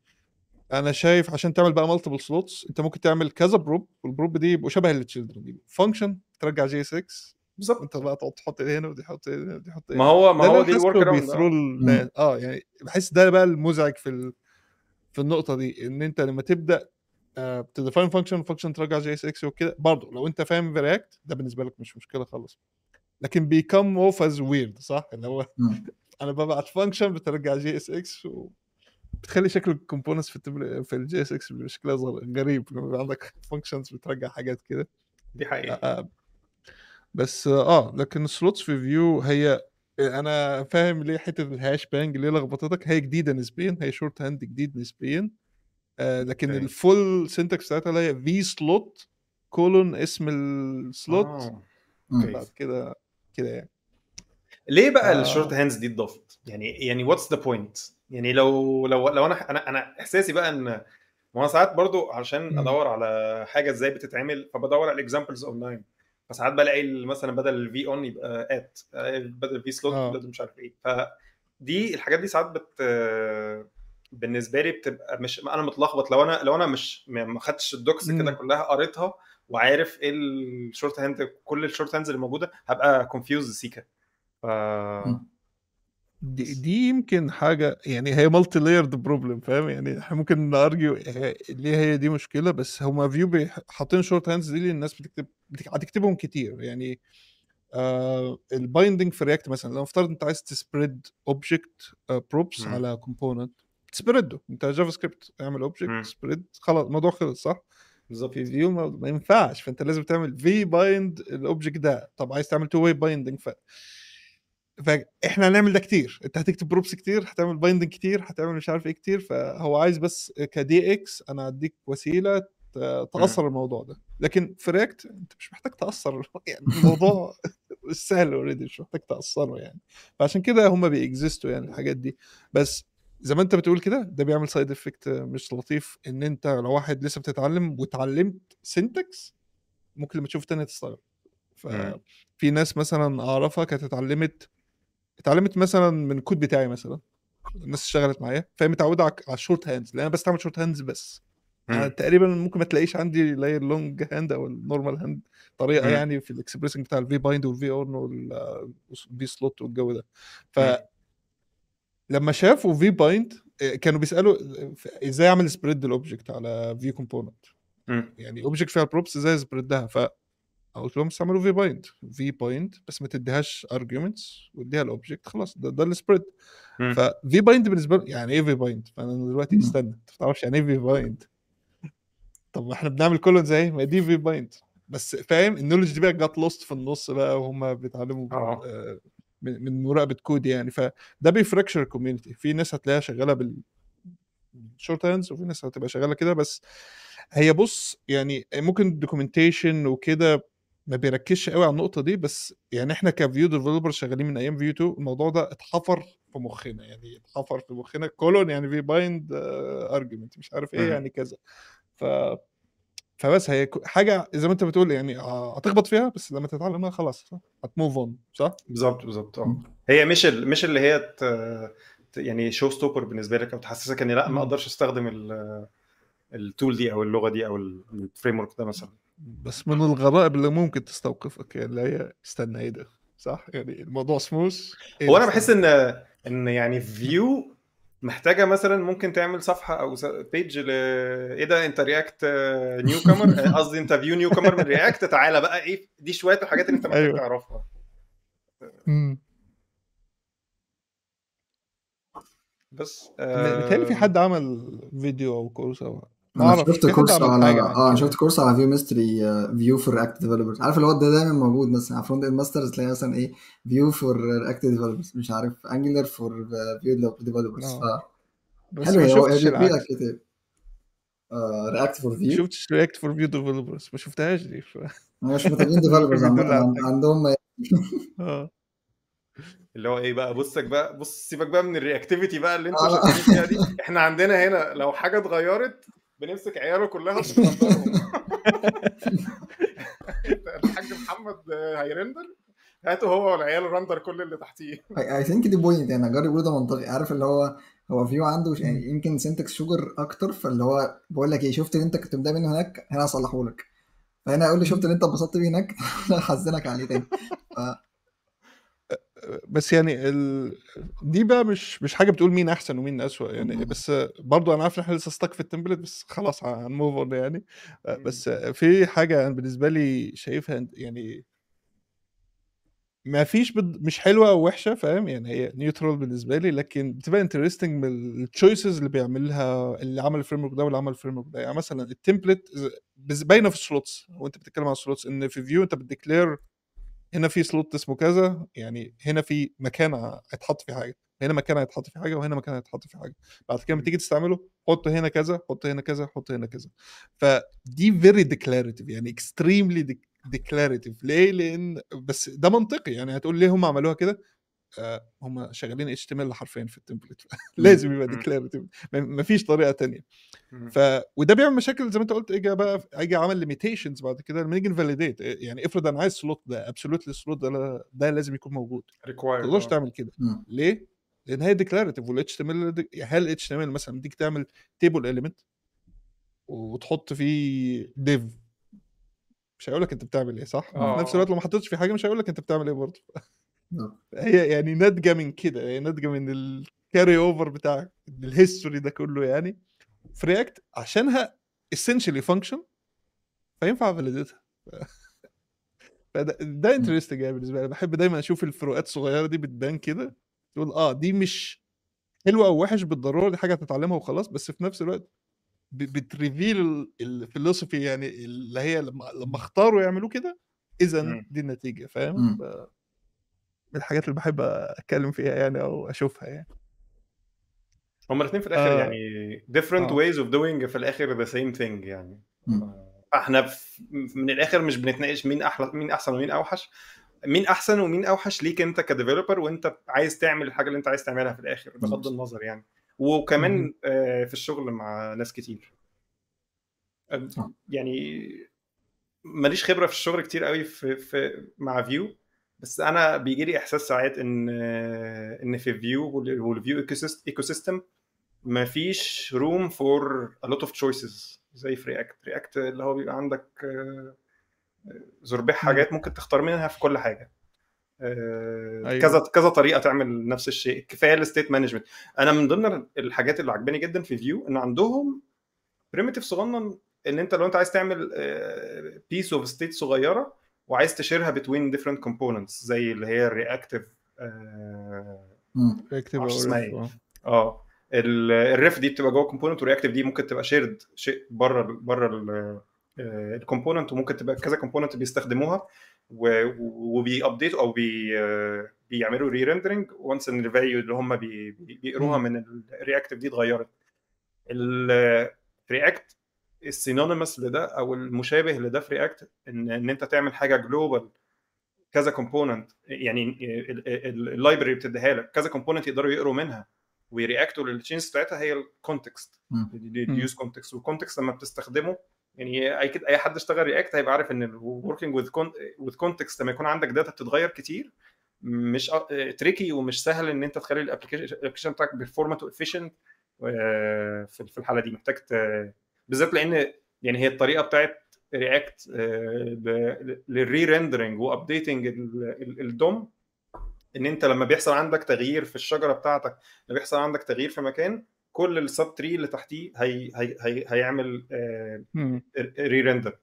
انا شايف عشان تعمل بقى مالتيبل سلوتس انت ممكن تعمل كذا بروب، والبروب دي يبقوا شبه التشيلدرن دي فانكشن ترجع جي اس اكس، وانت بالظبط. بقى تقعد تحط ايه هنا ودي تحط هنا ودي تحط ما هنا. هو ده اللي انا دي الورك حاسه اراوند. بيثرو مم. يعني بحس ده بقى المزعج في النقطه دي، ان انت لما تبدا تديفاين فانكشن ترجع جي اس اكس وكده، برضه لو انت فاهم في رياكت ده بالنسبه لك مش مشكله خالص، لكن بيكم اوف از ويرد، صح؟ اللي هو مم. انا ببعت فانكشن بترجع جي اس اكس بتخلي شكل الكومبوننتس في الجي اس اكس بشكلها غريب لما يبقى عندك فانكشنز بترجع حاجات كده. دي حقيقة. بس لكن السلوتس في فيو هي انا فاهم ليه حته الهاش بانج ليه لخبطتك، هي جديده نسبيا، هي شورت هاند جديد نسبيا. لكن اوكي. الفول سينتاكس بتاعتها اللي هي في سلوت كولون اسم السلوت مم. بعد كده يعني. ليه بقى الشورت هاندز دي اتضافت؟ يعني واتس ذا بوينت؟ يعني لو انا احساسي بقى ان ما هو ساعات برضو علشان ادور على حاجه ازاي بتتعمل فبدور على الاكزامبلز اونلاين، فساعات بلاقي مثلا بدل الفي اون يبقى ات، بدل الفي سلوت بدل مش عارف ايه. فدي الحاجات دي ساعات بالنسبه لي بتبقى مش انا متلخبط. لو انا مش ما خدتش الدوكس كده كلها قريتها وعارف ايه الشورت هاند، كل الشورت هاندز اللي موجوده، هبقى كونفيوز سيكا. مم. دي يمكن حاجه، يعني هي مالتي لايرد بروبلم، فاهم؟ يعني احنا ممكن نارجيو ليه هي دي مشكله، بس هما فيو حاطين شورت هاندز دي للناس هتكتبهم كتير يعني. البايندنج في رياكت مثلا، لو افترض انت عايز تسبريد اوبجكت بروبس على كومبوننت تسبريده، انت جافا سكريبت اعمل اوبجكت سبريد خلاص الموضوع خلص، صح؟ بالظبط. في فيو ما ينفعش، فانت لازم تعمل في بايند الاوبجكت ده. طب عايز تعمل تو واي بايندنج فاحنا هنعمل ده كتير، انت هتكتب بروبس كتير، هتعمل بايندنج كتير، هتعمل مش عارف ايه كتير، فهو عايز بس كدي اكس انا اديك وسيله تاثر الموضوع ده. لكن في رياكت انت مش محتاج تاثر يعني الموضوع سهل اوريدي، مش محتاج تاثره يعني. فعشان كده هم بيكزيستوا يعني الحاجات دي. بس زي ما انت بتقول كده ده بيعمل سايد افكت مش لطيف، ان انت لو واحد لسه بتتعلم وتعلمت سينتاكس ممكن لما تشوف تاني تستغرب. ففي ناس مثلا اعرفها كانت اتعلمت مثلا من الكود بتاعي مثلا، الناس اشتغلت معايا فهي متعوده على الشورت هاندز، لان انا بستعمل شورت هاندز بس. انا تقريبا ممكن ما تلاقيش عندي لا اللونج هاند او النورمال هاند طريقه يعني في الاكسبريسنج بتاع الفي بايند والفي اون والفي سلوت والجو ده. فلما شافوا في بايند كانوا بيسالوا ازاي اعمل سبريد الاوبجكت على في كومبوننت، يعني اوبجكت فيها بروبس ازاي سبريدها. قلت لهم استعملوا في بايند بس ما تديهاش ارجيومنتس واديها الاوبجكت خلاص، ده السبريد. ففي بايند بالنسبه لي يعني ايه في بايند؟ فانا دلوقتي استنى، انت ما تعرفش يعني ايه في بايند؟ طب احنا بنعمل كله ازاي؟ ما دي في بايند بس، فاهم؟ النولج دي بقى جات لوست في النص بقى وهم بيتعلموا من مراقبه كود يعني. فده بيفركشر الكوميونتي، في ناس هتلاقيها شغاله بالشورت هاندز وفي ناس هتبقى شغاله كده. بس هي بص يعني ممكن الدوكيومنتيشن وكده ما بيركزش قوي على النقطه دي، بس يعني احنا كفيو ديفلوبر شغالين من ايام فيو 2 الموضوع ده اتحفر في مخنا، يعني اتحفر في مخنا كولون يعني في بايند ارجيومنت مش عارف ايه يعني كذا. فبس هي حاجه زي ما انت بتقول يعني هتخبط فيها، بس لما تتعلمها خلاص هتموف اون، صح؟ بالظبط. هي مش اللي هي يعني شو ستوبر بالنسبه لك او تحسسك ان لا ما اقدرش استخدم التول دي او اللغه دي او الفريم ورك ده مثلا. بس من الغرائب اللي ممكن تستوقفك يعني اللي هي استنى ايه ده، صح؟ يعني الموضوع سموث هو انا بحس ان يعني فيو محتاجه مثلا ممكن تعمل صفحه او بيج ايه ده انت رياكت نيو كامر، قصدي انت فيو نيو كامر من رياكت، تعالى بقى ايه دي شويه الحاجات اللي انت محتاج تعرفها. بس متهيألي في حد عمل فيديو او كورس او ما انا اعرفش، شفت في حد كورس عمل على حاجه عن انا كده. شفت كورس على فيو ميستري، فيو فور رياكت ديفلوبرز. عارف اللي هو ده دايما موجود مثلا على فرونت اند ماسترز، تلاقي مثلا ايه فيو فور رياكت ديفلوبرز، مش عارف انجلر فور فيو ديفلوبرز. اه بس فحلو، ما هي شفتش بيفرق لك العكس، كتير. رياكت فور ما فيو. شفتش رياكت فور فيو ديفلوبرز، ما شفتهاش دي مش محتاجين ممكن ديفلوبرز بيدل على حاجه. عندهم. اه اللي هو ايه بقى، بصك بقى، بص سيبك بقى من الرياكتيفيتي بقى اللي انتوا لا. شغالين فيها دي. احنا عندنا هنا لو حاجه اتغيرت بنمسك عياله كلها ونرندرهم. الحاج محمد هيرندر، هاتوا هو والعيال رندر كل اللي تحتيه. اي ثينك دي بوينت، يعني جاري بيقول ده منطقي. عارف اللي هو فيو عنده يعني يمكن سنتكس شوجر اكتر، فاللي هو بقول لك ايه، شفت اللي انت كنت متضايق منه هناك، هنا هصلحه لك. فهنا يقول لي شفت اللي انت اتبسطت بيه هناك، هحزنك عليه تاني. بس يعني دي بقى مش حاجه بتقول مين احسن ومين اسوأ يعني، بس برضو انا عارف ان احنا لسه ستك في التمبلت، بس خلاص هنموف اون يعني. بس في حاجه انا بالنسبه لي شايفها يعني ما فيش مش حلوه او وحشه، فاهم يعني، هي نيوترال بالنسبه لي، لكن بتبقى انترستنج من التشويسز اللي بيعملها اللي عمل الفريم ورك ده واللي عمل الفريم ورك ده. يعني مثلا التمبلت باينه في السلوتس، وانت بتتكلم عن السلوتس ان في فيو انت بتديكلير هنا في سلوت اسمه كذا، يعني هنا في مكان هيتحط فيه حاجه، هنا مكان هيتحط فيه حاجه، وهنا مكان هيتحط فيه حاجه. بعد كده لما تيجي تستعمله حط هنا كذا، حط هنا كذا، حط هنا كذا. فدي فيري ديكلاريتيف، يعني اكستريملي ديكلاريتيف. ليه؟ لان بس ده منطقي يعني. هتقول ليه هم عملوها كده؟ هم شغالين اتش تي ام ال حرفيا في التمبلت، لازم يبقى ديكلاريتيف، مفيش طريقه تانية. وده بيعمل مشاكل زي ما انت قلت. اجي عمل ليميتيشنز بعد كده لما نيجي نفاليديت. يعني افرض انا عايز سلوت ده ابسولوتلي، السلوت ده لازم يكون موجود، ما تقدرش تعمل كده. ليه؟ لان هي ديكلاريتيف، والاتش تي ام ال هل الاتش تي ام ال مثلا بديك تعمل تيبل اليمنت وتحط فيه ديف، مش هيقول لك انت بتعمل ايه، صح؟ في نفس الوقت لو ما حطيتش في حاجه مش هيقول لك انت بتعمل ايه برضه. هي يعني ناتجه من كده، هي ناتجه من الكاري اوفر بتاع الهيستوري ده كله يعني. في رياكت عشانها essentially function، فينفع فاليديتها. ده انترستنج يعني بالنسبه لي. بحب دايما اشوف الفروقات الصغيره دي بتبان كده، تقول دي مش حلوه او وحش بالضروره، دي حاجه هتتعلمها وخلاص، بس في نفس الوقت بتريفيل الفلسفي يعني، اللي هي لما اختاروا يعملوا كده اذا دي النتيجه، فاهم؟ من الحاجات اللي بحب اتكلم فيها يعني او اشوفها يعني. هما الاثنين في الاخر يعني different ways of doing في الاخر the same thing يعني. احنا من الاخر مش بنتناقش مين احلى، مين احسن ومين اوحش، مين احسن ومين اوحش ليك انت كديفلوبر، وانت عايز تعمل الحاجه اللي انت عايز تعملها في الاخر بغض النظر يعني. وكمان في الشغل مع ناس كتير يعني. ماليش خبره في الشغل كتير قوي في مع فيو، بس انا بيجي لي احساس ساعات ان في فيو والفيو ايكو سيستم ما فيش روم فور a lot of choices زي في رياكت اللي هو بيبقى عندك زربيح حاجات ممكن تختار منها في كل حاجه. كذا طريقه تعمل نفس الشيء. كفايه الستيت مانجمنت. انا من ضمن الحاجات اللي عجباني جدا في فيو ان عندهم بريميتيف صغنن، ان انت لو انت عايز تعمل بيس اوف ستيت صغيره وعايز تشيرها بتوين ديفرنت كومبوننتس زي اللي هي الرياكتيف الريف دي بتبقى جوه كومبوننت، والرياكتيف دي ممكن تبقى شيرد شيء بره الكومبوننت، وممكن تبقى كذا كومبوننت بيستخدموها وبيابديت او بيعملوا ري ريندرنج وانس ان الفاليو اللي هم بيقروها من الرياكتيف دي اتغيرت. الرياكت السينونيمس لده او المشابه لده في رياكت ان انت تعمل حاجه جلوبال كذا كومبوننت، يعني اللايبرري بتديها لك كذا كومبوننت يقدروا يقروا منها ويرياكتوا للتشينجز بتاعتها. هي الكونتكست، اليوز كونتكست. والكونتكست لما بتستخدمه يعني اي حد اشتغل رياكت هيبقى عارف ان working with context لما يكون عندك داتا بتتغير كتير مش تريكي ومش سهل ان انت تخلي الابلكيشن بتاعك بيرفورمانت وافيشنت. في الحاله دي محتاج بالذات لان يعني هي الطريقه بتاعت رياكت للري ريندرنج وابديتنج الدوم، ان انت لما بيحصل عندك تغيير في الشجره بتاعتك، لما بيحصل عندك تغيير في مكان، كل السب تري اللي تحتيه هيعمل ري ريندر.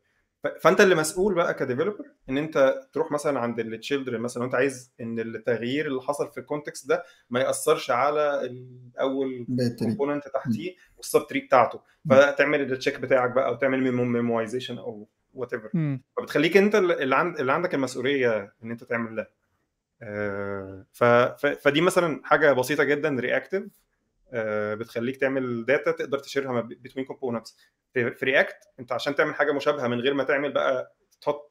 فانت اللي مسؤول بقى كديفلوبر ان انت تروح مثلا عند التشيلدرن مثلا، وانت عايز ان التغيير اللي حصل في الكونتكست ده ما ياثرش على اول باتري. كومبوننت تحتيه والسب تري بتاعته، فتعمل التشيك بتاعك بقى او تعمل ميمورايزيشن او وات ايفر. فبتخليك انت اللي عندك المسؤوليه ان انت تعمل ده. فدي مثلا حاجه بسيطه جدا رياكتيف، بتخليك تعمل داتا تقدر تشيرها بين كومبوننتس. في رياكت انت عشان تعمل حاجه مشابهه من غير ما تعمل بقى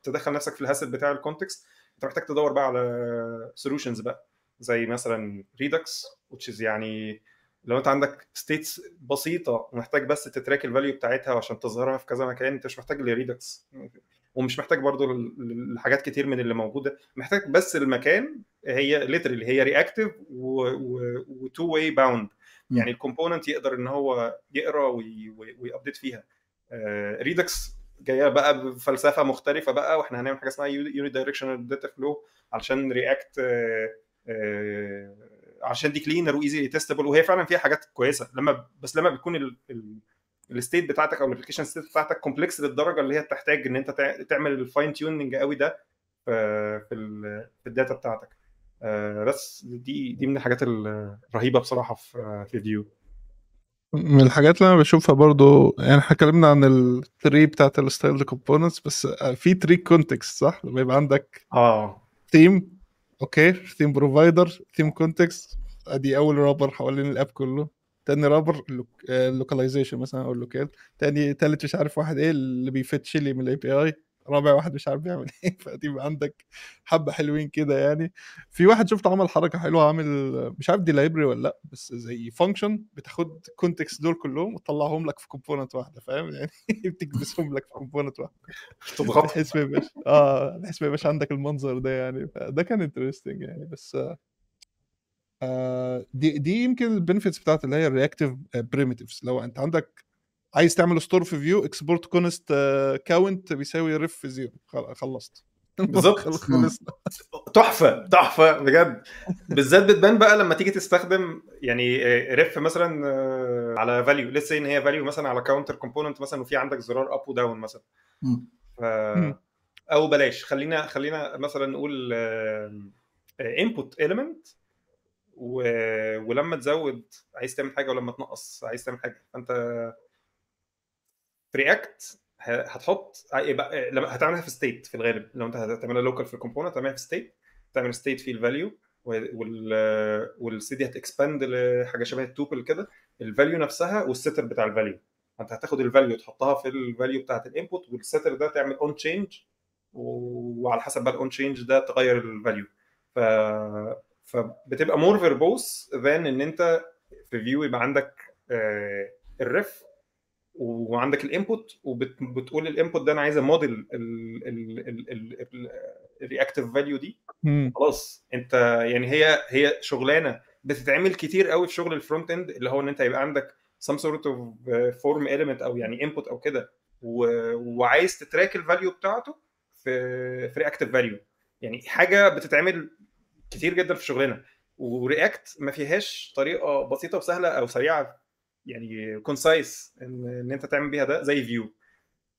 تدخل نفسك في الهاسل بتاع الكونتكست، انت محتاج تدور بقى على سولوشنز بقى زي مثلا ريدكس، which is يعني لو انت عندك ستيتس بسيطه ومحتاج بس تتراك الفاليو بتاعتها عشان تظهرها في كذا مكان، انت مش محتاج لريدكس، ومش محتاج برضو الحاجات كتير من اللي موجوده، محتاج بس المكان هي ليترالي هي رياكتيف وتو واي باوند، يعني الكومبوننت يقدر ان هو يقرا ويابديت فيها. ريدكس جايه بقى بفلسفه مختلفه بقى، واحنا هنعمل حاجه اسمها يوني دايركشنال داتا فلو علشان رياكت، عشان دي كلينر وايزي تيستبل، وهي فعلا فيها حاجات كويسه بس لما بيكون الستيت بتاعتك او الابلكيشن ستيت بتاعتك كومبلكس للدرجه اللي هي تحتاج ان انت تعمل الفاين تيوننج قوي ده في الداتا بتاعتك. بس دي من الحاجات الرهيبه بصراحه في فيو. من الحاجات اللي انا بشوفها برضو، يعني احنا اتكلمنا عن التري بتاعت الستايل كومبوننتس، بس في تري كونتكست صح، لما يبقى عندك ثيم، اوكي، ثيم بروفايدر، ثيم كونتكست، ادي اول رابر حوالين الاب كله، تاني رابر اللوكاليزيشن مثلا او اللوكال، تالت مش عارف واحد ايه اللي بيفتش لي من الاي بي اي، رابع واحد مش عارف بيعمل ايه. فتبقى عندك حبه حلوين كده. يعني في واحد شفت عمل حركه حلوه، عامل مش عارف دي لايبرري ولا لا، بس زي فانكشن بتاخد كونتكست دول كلهم وتطلعهم لك في كومبوننت واحده، فاهم يعني؟ بتكبسهم لك في كومبوننت واحده بحيث ما يبقاش بحيث ما يبقاش عندك المنظر ده يعني. ده كان انترستنج يعني. بس دي يمكن البنفيتس بتاعت اللي هي الرياكتيف بريميتيفز. لو انت عندك عايز تعمل ستور في فيو، اكسبورت كونست كاونت بيساوي ريف في زيرو، خلصت بالظبط. خلصنا. تحفه بجد. بالذات بتبان بقى لما تيجي تستخدم يعني ريف مثلا على فاليو، ليتس ان هي فاليو مثلا على كاونتر كومبوننت مثلا، وفي عندك زرار اب وداون مثلا، او بلاش خلينا مثلا نقول انبوت اليمنت، ولما تزود عايز تعمل حاجه، ولما تنقص عايز تعمل حاجه. فانت في رياكت هتحط لما هتعملها في ستيت في الغالب، لو انت هتعملها لوكال في الكومبوننت تعملها في ستيت، تعمل ستيت في الفاليو، والسي دي هتكسباند لحاجه شبه التوبل كده، الفاليو نفسها والستر بتاع الفاليو. انت هتاخد الفاليو تحطها في الفاليو بتاعت الانبوت، والستر ده تعمل اون تشينج، وعلى حسب بقى الاون تشينج ده تغير الفاليو. فبتبقى مور فيربوس ذان ان انت في فيو يبقى عندك الريف وعندك الانبوت، وبتقول الانبوت ده انا عايز موديل الرياكتيف فاليو دي. خلاص انت يعني هي شغلانه بتتعمل كتير قوي في شغل الفرونت اند، اللي هو ان انت يبقى عندك some sort of form element او يعني input او كده، وعايز تتراك الفاليو بتاعته في رياكتيف فاليو. يعني حاجه بتتعمل كتير جدا في شغلنا، ورياكت ما فيهاش طريقه بسيطه وسهله او سريعه يعني كونسايس ان انت تعمل بيها ده زي فيو.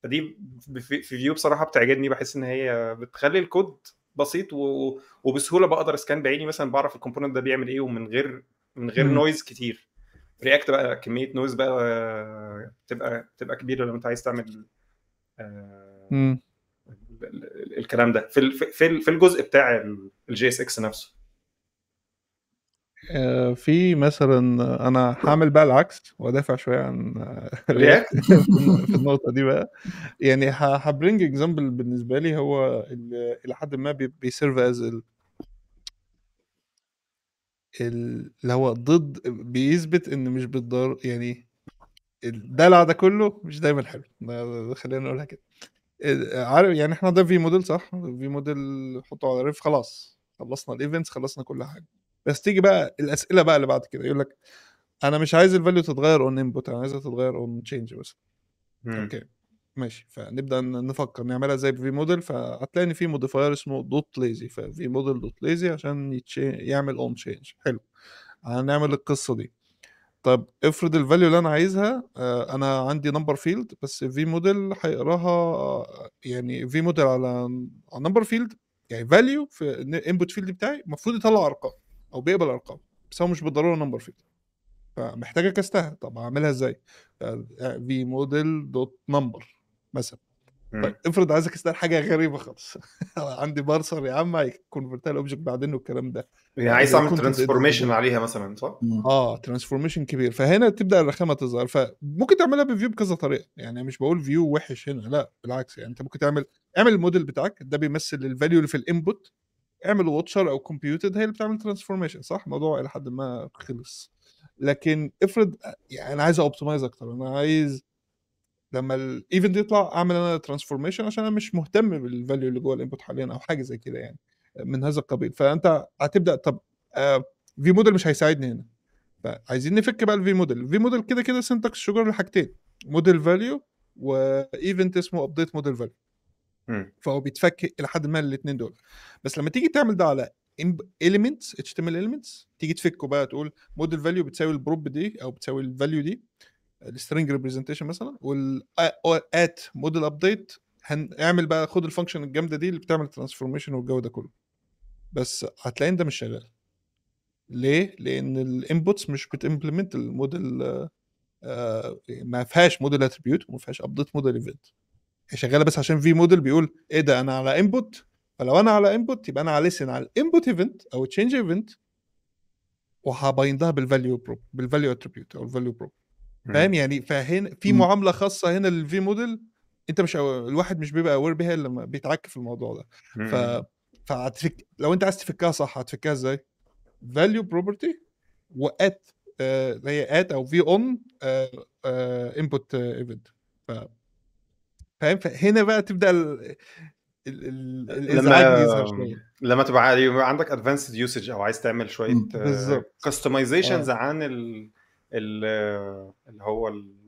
فدي في فيو بصراحه بتعجبني، بحس ان هي بتخلي الكود بسيط وبسهوله بقدر اسكان بعيني مثلا، بعرف الكومبوننت ده بيعمل ايه ومن غير نويز كتير. رياكت بقى كميه نويز بقى تبقى كبيره لما انت عايز تعمل الكلام ده في الجزء بتاع الجي اس اكس نفسه. في مثلا انا هعمل بقى العكس وادافع شويه عن رياكت في النقطه دي بقى. يعني هبرينج اكزامبل بالنسبه لي، هو الى حد ما بيسيرف از اللي هو ضد، بيثبت ان مش بالضرورة يعني الدلع ده كله مش دايما حلو. خلينا نقولها كده. عارف يعني احنا ده في موديل صح، في موديل حطه على ريف، خلاص خلصنا الايفنتس، خلصنا كل حاجه. بس تيجي بقى الاسئله بقى اللي بعد كده، يقول لك انا مش عايز الفاليو تتغير اون انبوت، انا عايزها تتغير اون تشينج بس. اوكي ماشي، فنبدا نفكر نعملها زي في موديل. فهتلاقي ان في موديفاير اسمه دوت ليزي، ففي موديل دوت ليزي عشان يعمل اون تشينج. حلو، هنعمل القصه دي. طب افرض الفاليو اللي انا عايزها انا عندي نمبر فيلد بس في موديل هيقراها يعني في موديل على نمبر فيلد يعني فاليو في الانبوت فيلد بتاعي المفروض يطلع ارقام او بيقبل ارقام بس هو مش بالضروره نمبر فيلد فمحتاجه كاستها. طب اعملها ازاي؟ في موديل دوت نمبر مثلا. طيب افرض عايزك تستعمل حاجه غريبه خالص عندي بارسر يا عم هيكونفرتها لاوبجكت بعدين والكلام ده يعني عايز زي اعمل content ترانسفورميشن identification. عليها مثلا، صح؟ ترانسفورميشن كبير فهنا تبدا الرخامه تظهر. فممكن تعملها بفيو بكذا طريقه يعني مش بقول فيو وحش هنا لا بالعكس يعني انت ممكن اعمل الموديل بتاعك ده بيمثل الفاليو اللي في الانبوت اعمل واتشر او كومبيوتد هي اللي بتعمل ترانسفورميشن صح الموضوع الى حد ما خلص. لكن افرض يعني انا عايز اوبتمايز اكتر انا عايز لما الايفنت يطلع اعمل انا ترانسفورميشن عشان انا مش مهتم بالفاليو اللي جوه الانبوت حاليا او حاجه زي كده يعني من هذا القبيل. فانت هتبدا طب في موديل مش هيساعدني هنا فعايزين نفك بقى الفي موديل. الفي موديل كده كده سنتكس شجر لحاجتين موديل فاليو وايفنت اسمه ابديت موديل فاليو فهو بيتفك الى حد ما الاثنين دول. بس لما تيجي تعمل ده على elements HTML elements تيجي تفكه بقى تقول موديل فاليو بتساوي البروب دي او بتساوي الفاليو دي السترينج ريبريزنتيشن مثلا والات موديل ابديت هنعمل بقى خد الفانكشن الجامده دي اللي بتعمل ترانسفورميشن والجو ده كله. بس هتلاقي ان ده مش شغال. ليه؟ لان الانبوتس مش بتمبلمنت الموديل ما فيهاش موديل اتريبيوت وما فيهاش ابديت موديل ايفنت. هي شغاله بس عشان في موديل بيقول ايه ده انا على انبوت فلو انا على انبوت يبقى انا هلسن على الانبوت ايفنت او تشينج ايفنت وهبايندها بالفاليو بروب بالفاليو اتريبيوت او الفاليو بروب فاهم يعني. فهنا في معامله خاصه هنا للفي موديل انت مش الواحد مش بيبقى اوير بيها لما بيتعك في الموضوع ده. فهتفك لو انت عايز تفكها صح هتفكها ازاي؟ فاليو بروبرتي وات اللي هي ات او في اون انبوت ايفنت فاهم. فهنا بقى تبدا الازعاج يظهر شويه لما تبقى عندك ادفانسد يوسج او عايز تعمل شويه كاستمايزيشنز عن اللي هو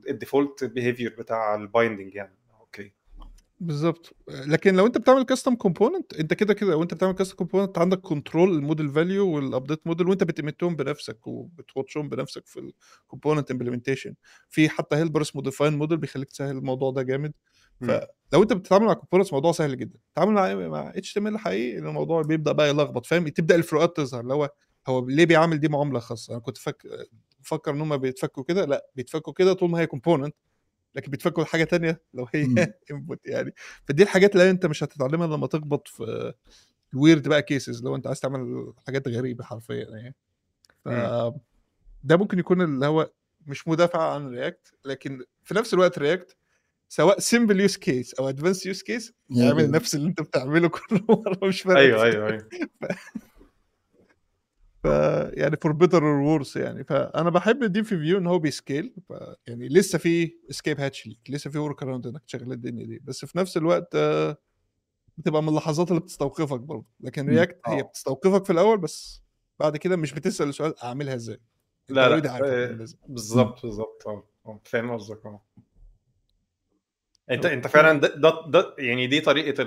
الديفولت بيهيفير بتاع البايندنج يعني. اوكي بالظبط. لكن لو انت بتعمل كاستم كومبوننت انت كده كده وانت بتعمل كاستم كومبوننت عندك كنترول الموديل فاليو والابديت موديل وانت بتمتهم بنفسك وبتوتشهم بنفسك في الكومبوننت امبلمنتيشن. في حتى هيلبر اسمه ديفاين موديل بيخليك تسهل الموضوع ده جامد. فلو انت بتتعامل مع كومبوننتس موضوع سهل جدا. تتعامل مع اتش تي ام ال حقيقي الموضوع بيبدا بقى يلخبط فاهم. تبدا الفروقات تظهر اللي هو ليه بيعمل دي معامله خاصه. انا كنت فكر ان هم بيتفكوا كده لا بيتفكوا كده طول ما هي كومبوننت لكن بتفكر حاجه تانية لو هي انبوت يعني. فدي الحاجات اللي انت مش هتتعلمها لما تخبط في الويرد بقى كيسز لو انت عايز تعمل حاجات غريبه حرفيا يعني. ف ده ممكن يكون اللي هو مش مدافع عن رياكت لكن في نفس الوقت رياكت سواء سيمبل يوز كيس او ادفانس يوز كيس اعمل نفس اللي انت بتعمله كل مره مش فارق. ايوه يعني فور بيتر اور وورس يعني. فانا بحب دي في فيو ان هو بيسكيل يعني لسه في اسكيب هاتش ليك لسه في ورك اراوند انك تشغل الدنيا دي بس في نفس الوقت بتبقى من اللحظات اللي بتستوقفك برضه. لكن رياكت هي بتستوقفك في الاول بس بعد كده مش بتسال السؤال اعملها ازاي. انت اوريدي عارف بالظبط فاهم قصدك. انت فعلا ده يعني دي طريقه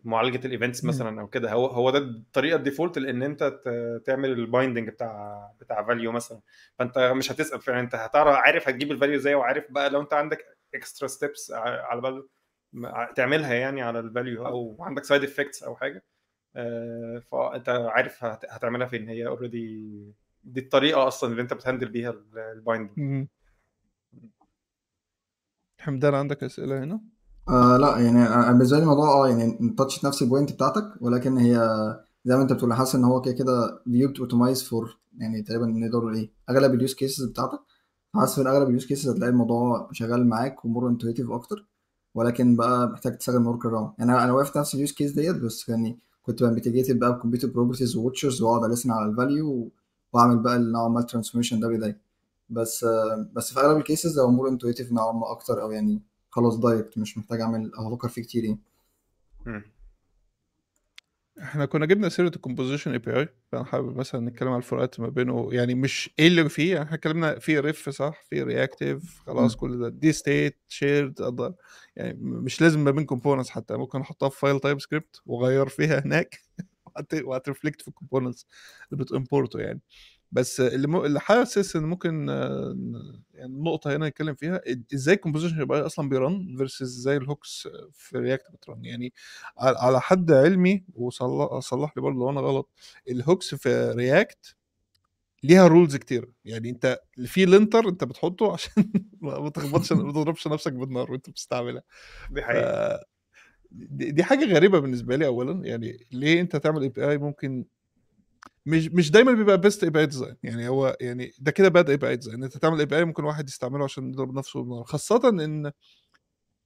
معالجه الايفنتس مثلا او كده. هو ده الطريقه الديفولت لان انت تعمل البايندنج بتاع فاليو مثلا. فانت مش هتسال فعلا انت هتعرف عارف هتجيب الفاليو ازاي وعارف بقى لو انت عندك اكسترا ستيبس على بال تعملها يعني على الفاليو او عندك سايد افكتس او حاجه فانت عارف هتعملها فين. هي اوريدي دي الطريقه اصلا اللي انت بتهندل بيها البايندنج. حمدان عندك اسئله هنا؟ لا يعني انا بالنسبه لي الموضوع يعني تاتش نفس البوينت بتاعتك ولكن هي زي ما انت بتقول حاسس ان هو كده كده فيو اوتومايز فور يعني تقريبا نقدر ايه اغلب اليوز كيسز بتاعتك. حاسس ان اغلب اليوز كيسز هتلاقي الموضوع شغال معاك ومور انتويتيف اكتر ولكن بقى محتاج تستخدم ورك اراوند. يعني انا واقف نفس اليوز كيس ديت بس يعني كنت بميتيجيتد بقى بكمبيوتر بروبرتيز ووتشرز واقعد السن على الفاليو واعمل بقى نوعا ما الترانسفورميشن ده بدايه. بس في اغلب الكيسز هو مور انتويتيف نوعا ما اكتر او يعني خلاص دايركت مش محتاج اعمل او افكر فيه كتير يعني. احنا كنا جبنا سيره الكومبوزيشن اي بي اي فانا حابب مثلا نتكلم على الفروقات ما بينه يعني مش ايه اللي فيه. يعني احنا اتكلمنا في ريف صح في رياكتيف خلاص كل ده دي ستيت شيرد يعني مش لازم ما بين كومبوننتس حتى ممكن احطها في فايل تايب سكريبت واغير فيها هناك وهترفلكت في الكومبوننتس اللي بتمبورته يعني. بس اللي حاسس ان ممكن يعني النقطه هنا نتكلم فيها ازاي الكومبوزيشن يبقى اصلا بيرن فيرسز ازاي الهوكس في رياكت بترن. يعني على حد علمي وصلح لي برضه لو انا غلط، الهوكس في رياكت ليها رولز كتير. يعني انت في لينتر انت بتحطه عشان ما تخبطش ما تضربش نفسك بالنار وانت بتستعملها. دي حقيقة. دي حاجه غريبه بالنسبه لي اولا. يعني ليه انت تعمل اي بي اي ممكن مش دايما بيبقى بيست اي بي اي ديزاين. يعني هو يعني ده كده باد اي بي اي ديزاين. انت تعمل اي بي اي ممكن واحد يستعمله عشان يضرب نفسه بالنار، خاصه ان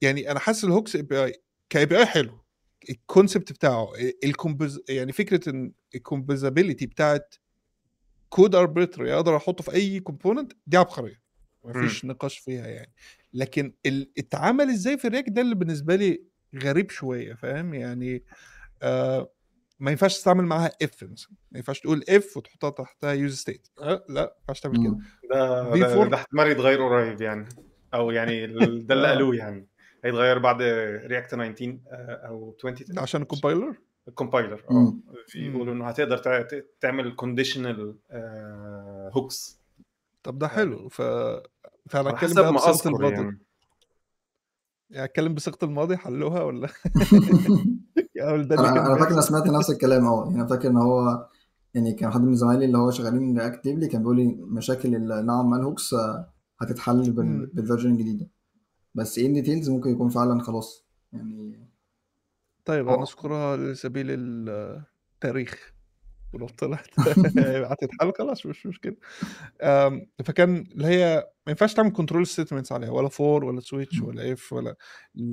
يعني انا حاسس الهوكس اي بي اي كاي بي اي حلو. الكونسبت بتاعه يعني فكره ان الكومبوزابيلتي بتاعت كود اربيتري اقدر احطه في اي كومبوننت دي عبقريه مفيش نقاش فيها يعني. لكن اتعمل ازاي في الرياكت ده اللي بالنسبه لي غريب شويه، فاهم يعني. ما ينفعش تستعمل معاها اف مثلا، ما ينفعش تقول اف وتحطها تحتها يوز ستيت. لا ما ينفعش تعمل كده. ده احتمال يتغير قريب يعني، او يعني ده اللي قالوه يعني هيتغير بعد رياكت 19 او 20 عشان الكومبايلر بيقولوا انه هتقدر تعمل كونديشنال هوكس. طب ده حلو. فانا على اتكلم حسب بقى ما بصيغه اذكر الماضي يعني اتكلم بصيغه الماضي حلوها ولا او ده اللي كان انا فاكر انا بيحصل. سمعت نفس الكلام. يعني انا فاكر ان هو يعني كان حد من زمايلي اللي هو شغالين رياكتيفلي كان بيقول لي مشاكل نوعا ما الهوكس هتتحل بالفيرجن الجديده، بس ايه ديتيلز ممكن يكون فعلا خلاص يعني. طيب هو هنذكرها لسبيل التاريخ ولو طلعت هتتحل خلاص مش مشكله. فكان اللي هي ما ينفعش تعمل كنترول ستيتمنتس عليها ولا فور ولا سويتش ولا اف ولا،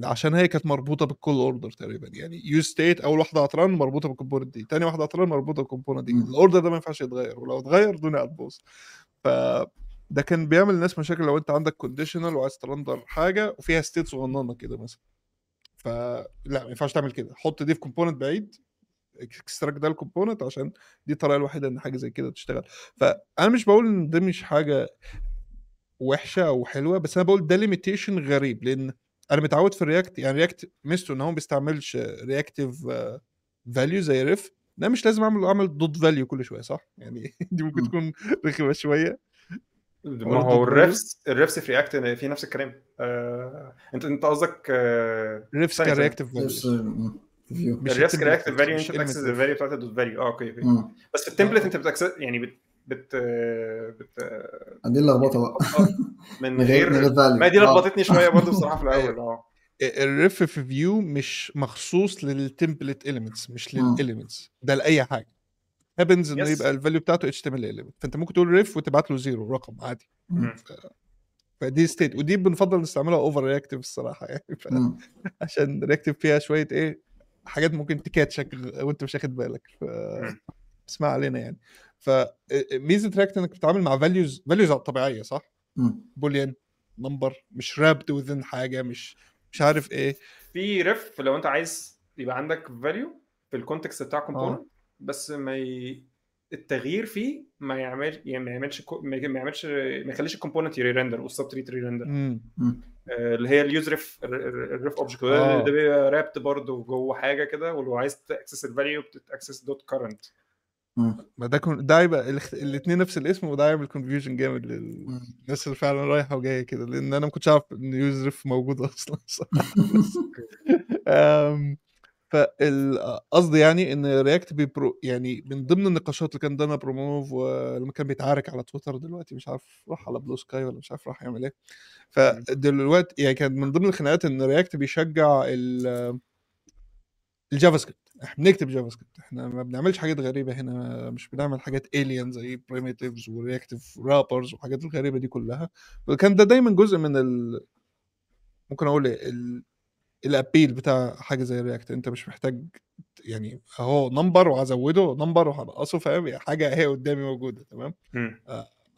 عشان هي كانت مربوطه بالكول اوردر تقريبا. يعني يو ستيت اول واحده هترن مربوطه بالكومبوننت دي، ثاني واحده هترن مربوطه بالكومبوننت دي. الاوردر ده ما ينفعش يتغير، ولو اتغير الدنيا هتبوظ. ف ده كان بيعمل للناس مشاكل لو انت عندك كونديشنال وعايز ترندر حاجه وفيها ستيت صغننه كده مثلا. فلا ما ينفعش تعمل كده، حط دي في كومبوننت بعيد، اكستراكت ده الكومبوننت، عشان دي الطريقه الوحيده ان حاجه زي كده تشتغل. فانا مش بقول ان ده مش حاجه وحشه او حلوه، بس انا بقول ده ليميتيشن غريب. لان انا متعود في الرياكت، يعني رياكت ميزته ان هو ما بيستعملش رياكتيف فاليو زي ريف. ده مش لازم اعمل دوت فاليو كل شويه، صح يعني. دي ممكن تكون رخمه شويه. ما هو الريفس في رياكت في نفس الكلام. انت قصدك ريفس كرياكتيف فاليو مش الريفس كرياكتيف فاليو، مش انت بتاكسس element الفاليو بتاعت الدوت فاليو. اوكي بس في التمبلت انت بتاكسس يعني بت دي اللخبطه بقى من غير ما دي لخبطتني شويه برضو بصراحه في الاول. الريف في فيو مش مخصوص للتمبلت اليمنتس، مش للاليمنتس، ده لاي حاجه هابنز انه يبقى الفاليو بتاعته HTML element. فانت ممكن تقول ريف وتبعت له زيرو رقم عادي. فدي ستيت، ودي بنفضل نستعملها اوفر رياكتيف الصراحه يعني. عشان رياكتيف فيها شويه ايه حاجات ممكن تكاتشك وانت مش واخد بالك. اسمع علينا يعني. فميزه رياكت انك بتتعامل مع فاليوز طبيعيه، صح؟ بوليان نمبر، مش رابد وذن حاجه، مش عارف ايه. في ريف لو انت عايز يبقى عندك فاليو في الكونتكست بتاع كومبوننت بس التغيير فيه ما يخليش الكومبوننت يريندر والسب تريت يريندر. اللي هي اليوز الريف اوبجكت ده بيبقى رابط برضه جوه حاجه كده، ولو عايز تاكسس الفاليو بتاكسس دوت كارنت. ما ده يبقى الاثنين نفس الاسم، وده يعمل كونفيوجن جامد للناس اللي فعلا رايحه وجايه كده، لان انا ما كنتش عارف ان يوز ريف موجود اصلا. فالقصد يعني ان رياكت يعني من ضمن النقاشات اللي كان دانا بروموف ولما كان بيتعارك على تويتر دلوقتي، مش عارف راح على بلو سكاي ولا مش عارف راح يعمل ايه. فدلوقتي يعني كان من ضمن الخناقات ان رياكت بيشجع الجافا سكريبت. احنا بنكتب جافا سكريبت، احنا ما بنعملش حاجات غريبه هنا، مش بنعمل حاجات الين زي بريميتيفز ورياكتيف رابرز وحاجات الغريبه دي كلها. وكان ده دايما جزء من ممكن اقول الابيل بتاع حاجه زي رياكت. انت مش محتاج يعني اهو نمبر وهزوده نمبر وهنقصه، فاهم؟ حاجه هي قدامي موجوده تمام.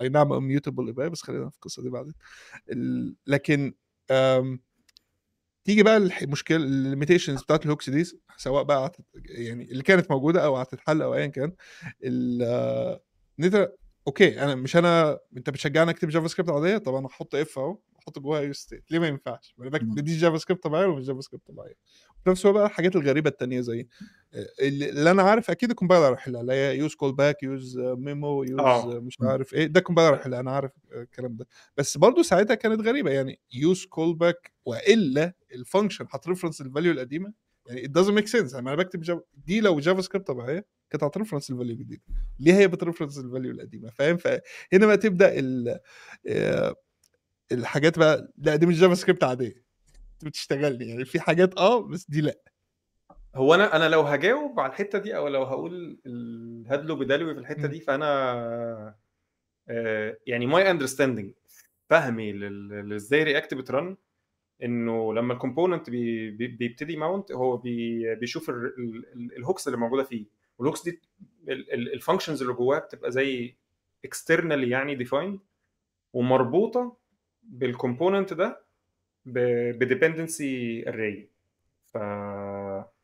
اي نعم اميوتابل ابقى، بس خلينا في القصه دي بعدين. لكن تيجي بقى المشكله الليميتيشنز بتاعت الهوكس دي، سواء بقى يعني اللي كانت موجوده او هتتحل او ايا كان. اوكي انت بتشجعني اكتب جافا سكريبت عاديه، طب انا احط اف اهو، احط جواها يوز ستيت؟ ليه ما ينفعش؟ انا بكتب دي جافا سكريبت طبيعيه ولا مش جافا سكريبت طبيعيه؟ في نفس الوقت بقى الحاجات الغريبه التانية زي اللي انا عارف اكيد الكومبايلر هيحلها، اللي هي يوز كول باك، يوز ميمو، يوز مش عارف ايه، ده الكومبايلر هيحلها، انا عارف الكلام ده. بس برضو ساعتها كانت غريبه، يعني يوز كول باك والا الفانكشن هتريفرنس الفاليو القديمه، يعني it doesn't make sense. انا بكتب دي لو جافا سكريبت طبيعيه كانت هتريفرنس الفاليو الجديده، ليه هي بتريفرنس الفاليو القديمه؟ فاهم؟ فهنا بقى تبدا الحاجات بقى، لا دي مش جافا سكريبت عاديه بتشتغلني، يعني في حاجات بس دي لا. هو انا لو هجاوب على الحته دي او لو هقول الهدلو بدلوي في الحته دي، فانا يعني ماي اندرستاندينج، فهمي ازاي رياكت بترن، انه لما الكومبوننت بيبتدي ماونت، هو بيشوف الهوكس اللي موجوده فيه، والهوكس دي الفانكشنز اللي جواها بتبقى زي اكسترنالي يعني ديفايند، ومربوطه بالكومبوننت ده بديبندنسي اري. ف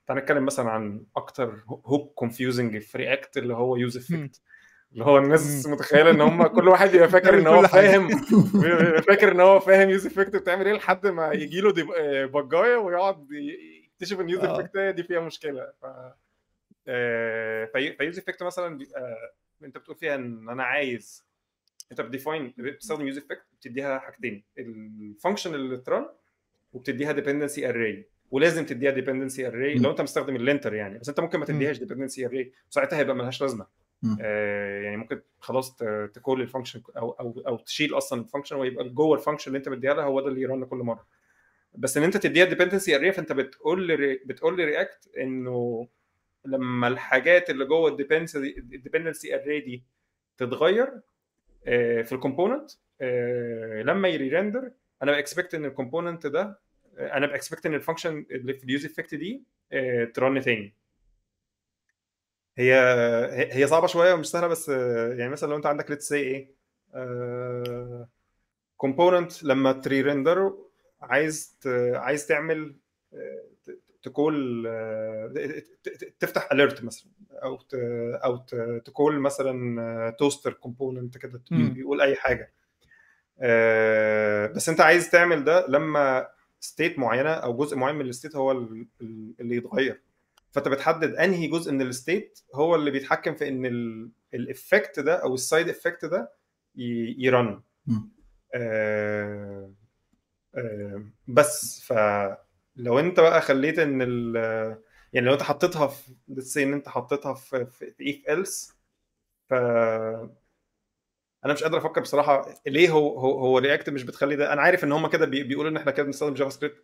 تعال نتكلم مثلا عن اكتر هوك كونفيوزنج في رياكت، اللي هو يوز افكت، اللي هو الناس متخيله ان هم كل واحد يبقى فاكر ان هو فاهم، فاكر ان هو فاهم يوز افكت بتعمل ايه، لحد ما يجي له بجايه ويقعد يكتشف ان يوز افكت دي فيها مشكله. فيوز افكت مثلا انت بتقول فيها ان انا عايز، انت بتستخدم يوز افكت، بتديها حاجتين، الفانكشن اللي ترن، وبتديها ديبندنسي اري، ولازم تديها ديبندنسي اري لو انت مستخدم اللينتر يعني، بس انت ممكن ما تديهاش ديبندنسي اري، ساعتها هيبقى ملهاش لازمه. يعني ممكن خلاص تكول الفانكشن او تشيل اصلا الفانكشن، ويبقى جوه الفانكشن اللي انت مديها لها هو ده اللي يرن كل مره. بس ان انت تديها ديبندنسي اري، فانت بتقول لي رياكت انه لما الحاجات اللي جوه الديبندنسي اري دي تتغير في الكومبوننت، لما يريندر، انا باكسبكت ان الكومبوننت ده، انا باكسبكت ان الفانكشن اللي في اليوز افكت دي ترن تاني. هي صعبه شويه ومش سهله، بس يعني مثلا لو انت عندك ليتس سي ايه كومبوننت لما تري ريندر، عايز تعمل تكول، تفتح اليرت مثلا، او تكول مثلا توستر كومبوننت كده، بيقول اي حاجه، بس انت عايز تعمل ده لما ستيت معينه او جزء معين من الستيت هو اللي يتغير، فانت بتحدد انهي جزء من الستيت هو اللي بيتحكم في ان الافكت ده او السايد افكت ده يرن. بس فلو انت بقى خليت ان يعني لو انت حطيتها في ان انت حطيتها في اف ايلس، ف انا مش قادر افكر بصراحه ليه هو رياكت مش بتخلي ده. انا عارف ان هم كده بيقولوا ان احنا كده بنستخدم جافا سكريبت،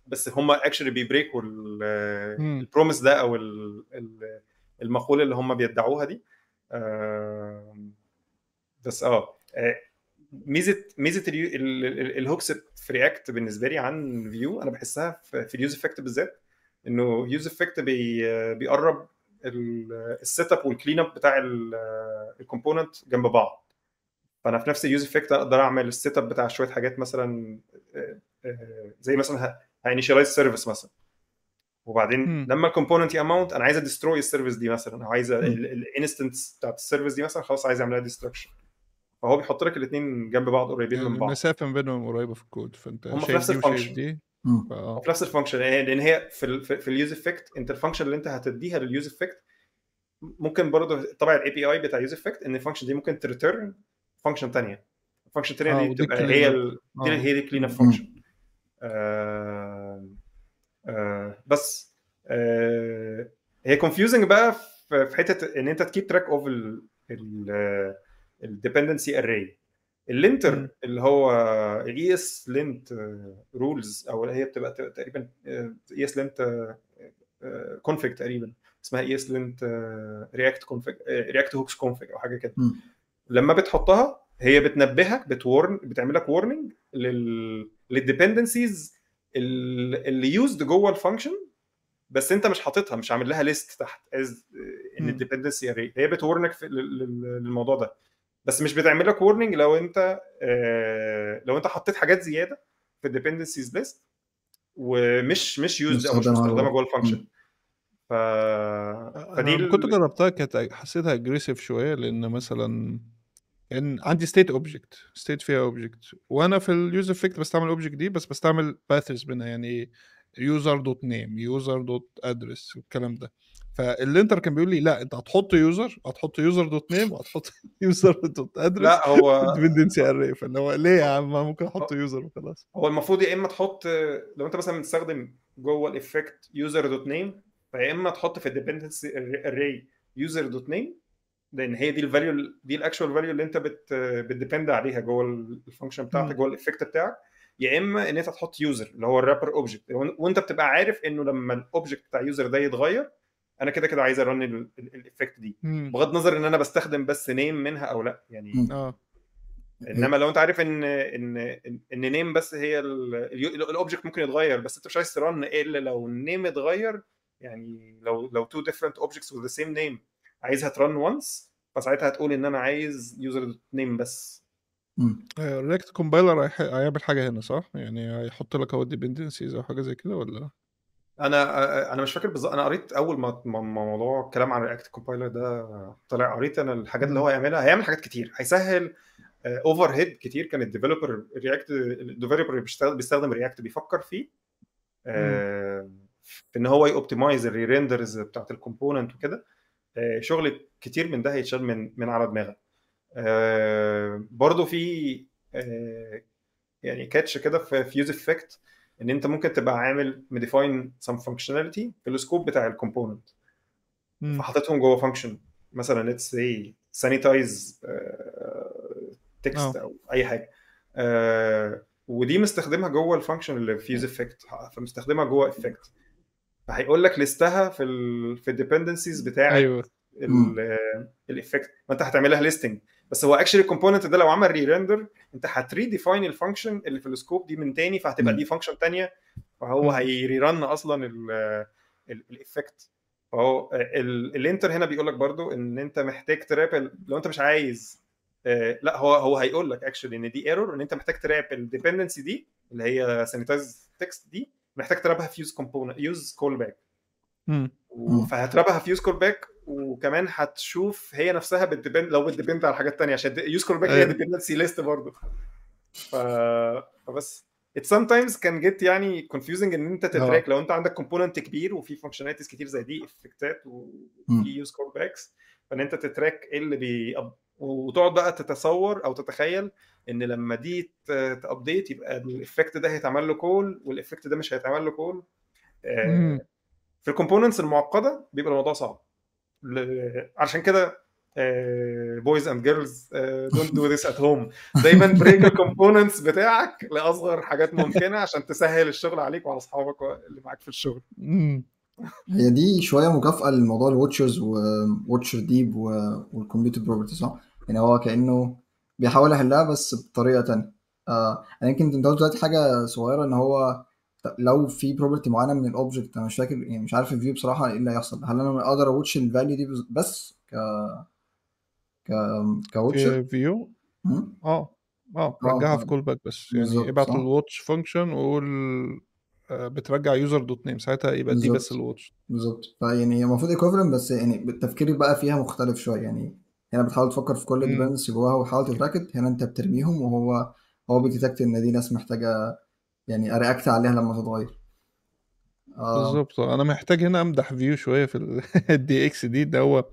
بس هم اكشلي بيبريكوا البروميس ده او المقوله اللي هم بيدعوها دي. بس ميزه الهوكس في رياكت بالنسبه لي عن فيو، انا بحسها في اليوز افكت بالذات، انه يوز افكت بيقرب السيت اب والكلين اب بتاع الكومبوننت جنب بعض. فانا في نفس اليوز افكت اقدر اعمل السيت اب بتاع شويه حاجات، مثلا زي مثلا هانيشالايز سيرفيس مثلا، وبعدين لما الكومبوننت اماونت انا عايز ادستروي السيرفيس دي مثلا، او عايز الانستنس بتاعت السيرفيس دي مثلا خلاص عايز اعملها ديستركشن، فهو بيحط لك الاثنين جنب بعض قريبين يعني من بعض، المسافه بينهم قريبه في الكود، فانت هم في شايف نفس دي وشايف الفانكشن، دي. في نفس الفانكشن، لان هي في اليوز افكت، انت الفانكشن اللي انت هتديها لليوز افكت ممكن برضه طبعا الاي بي اي بتاع يوز افكت ان الفانكشن دي ممكن تريتيرن فانكشن ثانيه، الفانكشن الثانيه دي بتبقى هي كلين اب فانكشن. بس هي confusing بقى في حته ان انت تكيب تراك اوف الديبندنسي اري. اللينتر اللي هو اي اس لينت رولز، او هي بتبقى تقريبا اي اس لينت كونفيج، تقريبا اسمها اي اس لينت رياكت كونفيج، رياكت هوكس كونفيج او حاجه كده. لما بتحطها هي بتنبهك، بتعمل لك وورنينج للديبندنسيز اللي يوزد جوه الفانكشن، بس انت مش حاططها، مش عامل لها ليست تحت از ان الديبندنسي اري، هي بتورنك للموضوع ده، بس مش بتعمل لك وورنينج لو انت حطيت حاجات زياده في الديبندنسيز ليست ومش يوزد او مش مستخدمه جوه الفانكشن. فدي كنت جربتها، كانت حسيتها اجريسيف شويه، لان مثلا ان عندي ستيت اوبجكت، ستيت فيها اوبجكت، وانا في اليوزر افكت بستعمل الاوبجكت دي، بس بستعمل باثز بينها، يعني يوزر دوت نيم، يوزر دوت ادرس، والكلام ده. فاللينتر كان بيقول لي لا، انت هتحط يوزر دوت نيم، وهتحط يوزر دوت ادرس لا هو ديبندنسي اري. فاللي هو ليه يا عم، ما ممكن احط يوزر وخلاص. هو المفروض يا اما تحط، لو انت مثلا بتستخدم جوه الافكت يوزر دوت نيم، فيا اما تحط في الديبندنسي اري يوزر دوت نيم، لان هي دي الفاليو، دي الاكشوال فاليو اللي انت بتديبند عليها جوه الفانكشن بتاعتك، جوه الافكت بتاعك. يا اما ان انت تحط يوزر اللي هو الرابر اوبجكت، وانت بتبقى عارف انه لما الاوبجكت بتاع يوزر ده يتغير، انا كده كده عايز ارن الافكت دي، بغض النظر ان انا بستخدم بس نيم منها او لا يعني. انما لو انت عارف ان نيم بس هي الاوبجكت ممكن يتغير، بس انت مش عايز ترن الا لو النيم اتغير. يعني لو two different objects with the same name عايزها ترن once، فساعتها هتقول ان انا عايز يوزر نيم بس. الرياكت كومبايلر هيعمل حاجه هنا صح؟ يعني هيحط لك هو ديبندنسيز او حاجه زي كده ولا؟ انا مش فاكر بالظبط. انا قريت اول ما موضوع الكلام عن الرياكت كومبايلر ده طلع، قريت انا الحاجات اللي هو هيعمل حاجات كتير، هيسهل اوفر هيد كتير. كان الديفلوبر رياكت، الديفلوبر بيستخدم رياكت بيفكر فيه في ان هو يوبتمايز الريندرز بتاعت الكومبوننت وكده. شغل كتير من ده هيتشال من على دماغك. برضو في يعني كاتش كده في يوز افكت، ان انت ممكن تبقى عامل موديفاين سم فانكشناليتي في السكوب بتاع الكومبوننت، فحطيتهم جوه فانكشن مثلا ليتس سي سانيتايز تكست او اي حاجه، ودي مستخدمها جوه الفانكشن اللي في يوز افكت، فمستخدمها جوه افكت، فهيقول لك ليستها في الديبندنسيز بتاعه ايوه الافكت، ما انت هتعملها ليستنج. بس هو اكشلي الكومبوننت ده لو عمل ري ريندر، انت هتري ديفاين الفانكشن اللي في السكوب دي من تاني، فهتبقى دي فانكشن تانية، فهو هيري رن اصلا الافكت. فهو الانتر هنا بيقول لك برضو ان انت محتاج تراب لو انت مش عايز، لا هو هيقول لك اكشلي ان دي ايرور، ان انت محتاج تراب الديبندنسي دي اللي هي سانيتايز تكست دي، محتاج ترابها في يوز كومبوننت يوز كول باك، فهترابها في يوز كول باك، وكمان هتشوف هي نفسها بتديبند لو بتديبند على حاجات تانية، عشان يوز كول باك هي ديبندنسي ليست برضه. فبس it sometimes can get يعني confusing ان انت تتراك لو انت عندك كومبوننت كبير وفي فانكشناليتيز كتير زي دي، افكتات وفي يوز كول باكس، فان انت تتراك ايه اللي وتقعد بقى تتصور او تتخيل ان لما دي تابديت يبقى الافكت ده هيتعمل له كول والافكت ده مش هيتعمل له كول. في الكومبوننتس المعقده بيبقى الموضوع صعب، عشان كده بويز اند جيرلز دونت دو ذس ات هوم. دايما بريك الكومبوننتس بتاعك لاصغر حاجات ممكنه عشان تسهل الشغل عليك وعلى اصحابك اللي معاك في الشغل. هي دي شويه مكافاه لموضوع الواتشرز وواتشر ديب والكمبيوتر بروبرتي صح؟ يعني هو كانه بيحاول يحلها بس بطريقه تانية. يعني يمكن انت قلت دلوقتي حاجه صغيره، ان هو لو في بروبرتي معينه من الاوبجكت، انا مش فاكر يعني مش عارف الفيو بصراحه ايه اللي هيحصل. هل انا اقدر اواتش الفاليو دي بس كواتشر؟ فيو رجعها في كول باك بس، يعني ابعت الواتش فانكشن وقول بترجع يوزر دوت نيم، ساعتها يبقى دي بس الواتش بالظبط. فيعني هي المفروض ايكوفالنت، بس يعني التفكير بقى فيها مختلف شويه. يعني هنا بتحاول تفكر في كل الديبندنسي جواها وحاول تتراكت، هنا انت بترميهم وهو بيتكت ان دي ناس محتاجه يعني ارياكت عليها لما تتغير. بالظبط. انا محتاج هنا امدح فيو شويه في الدي اكس دي، ده هو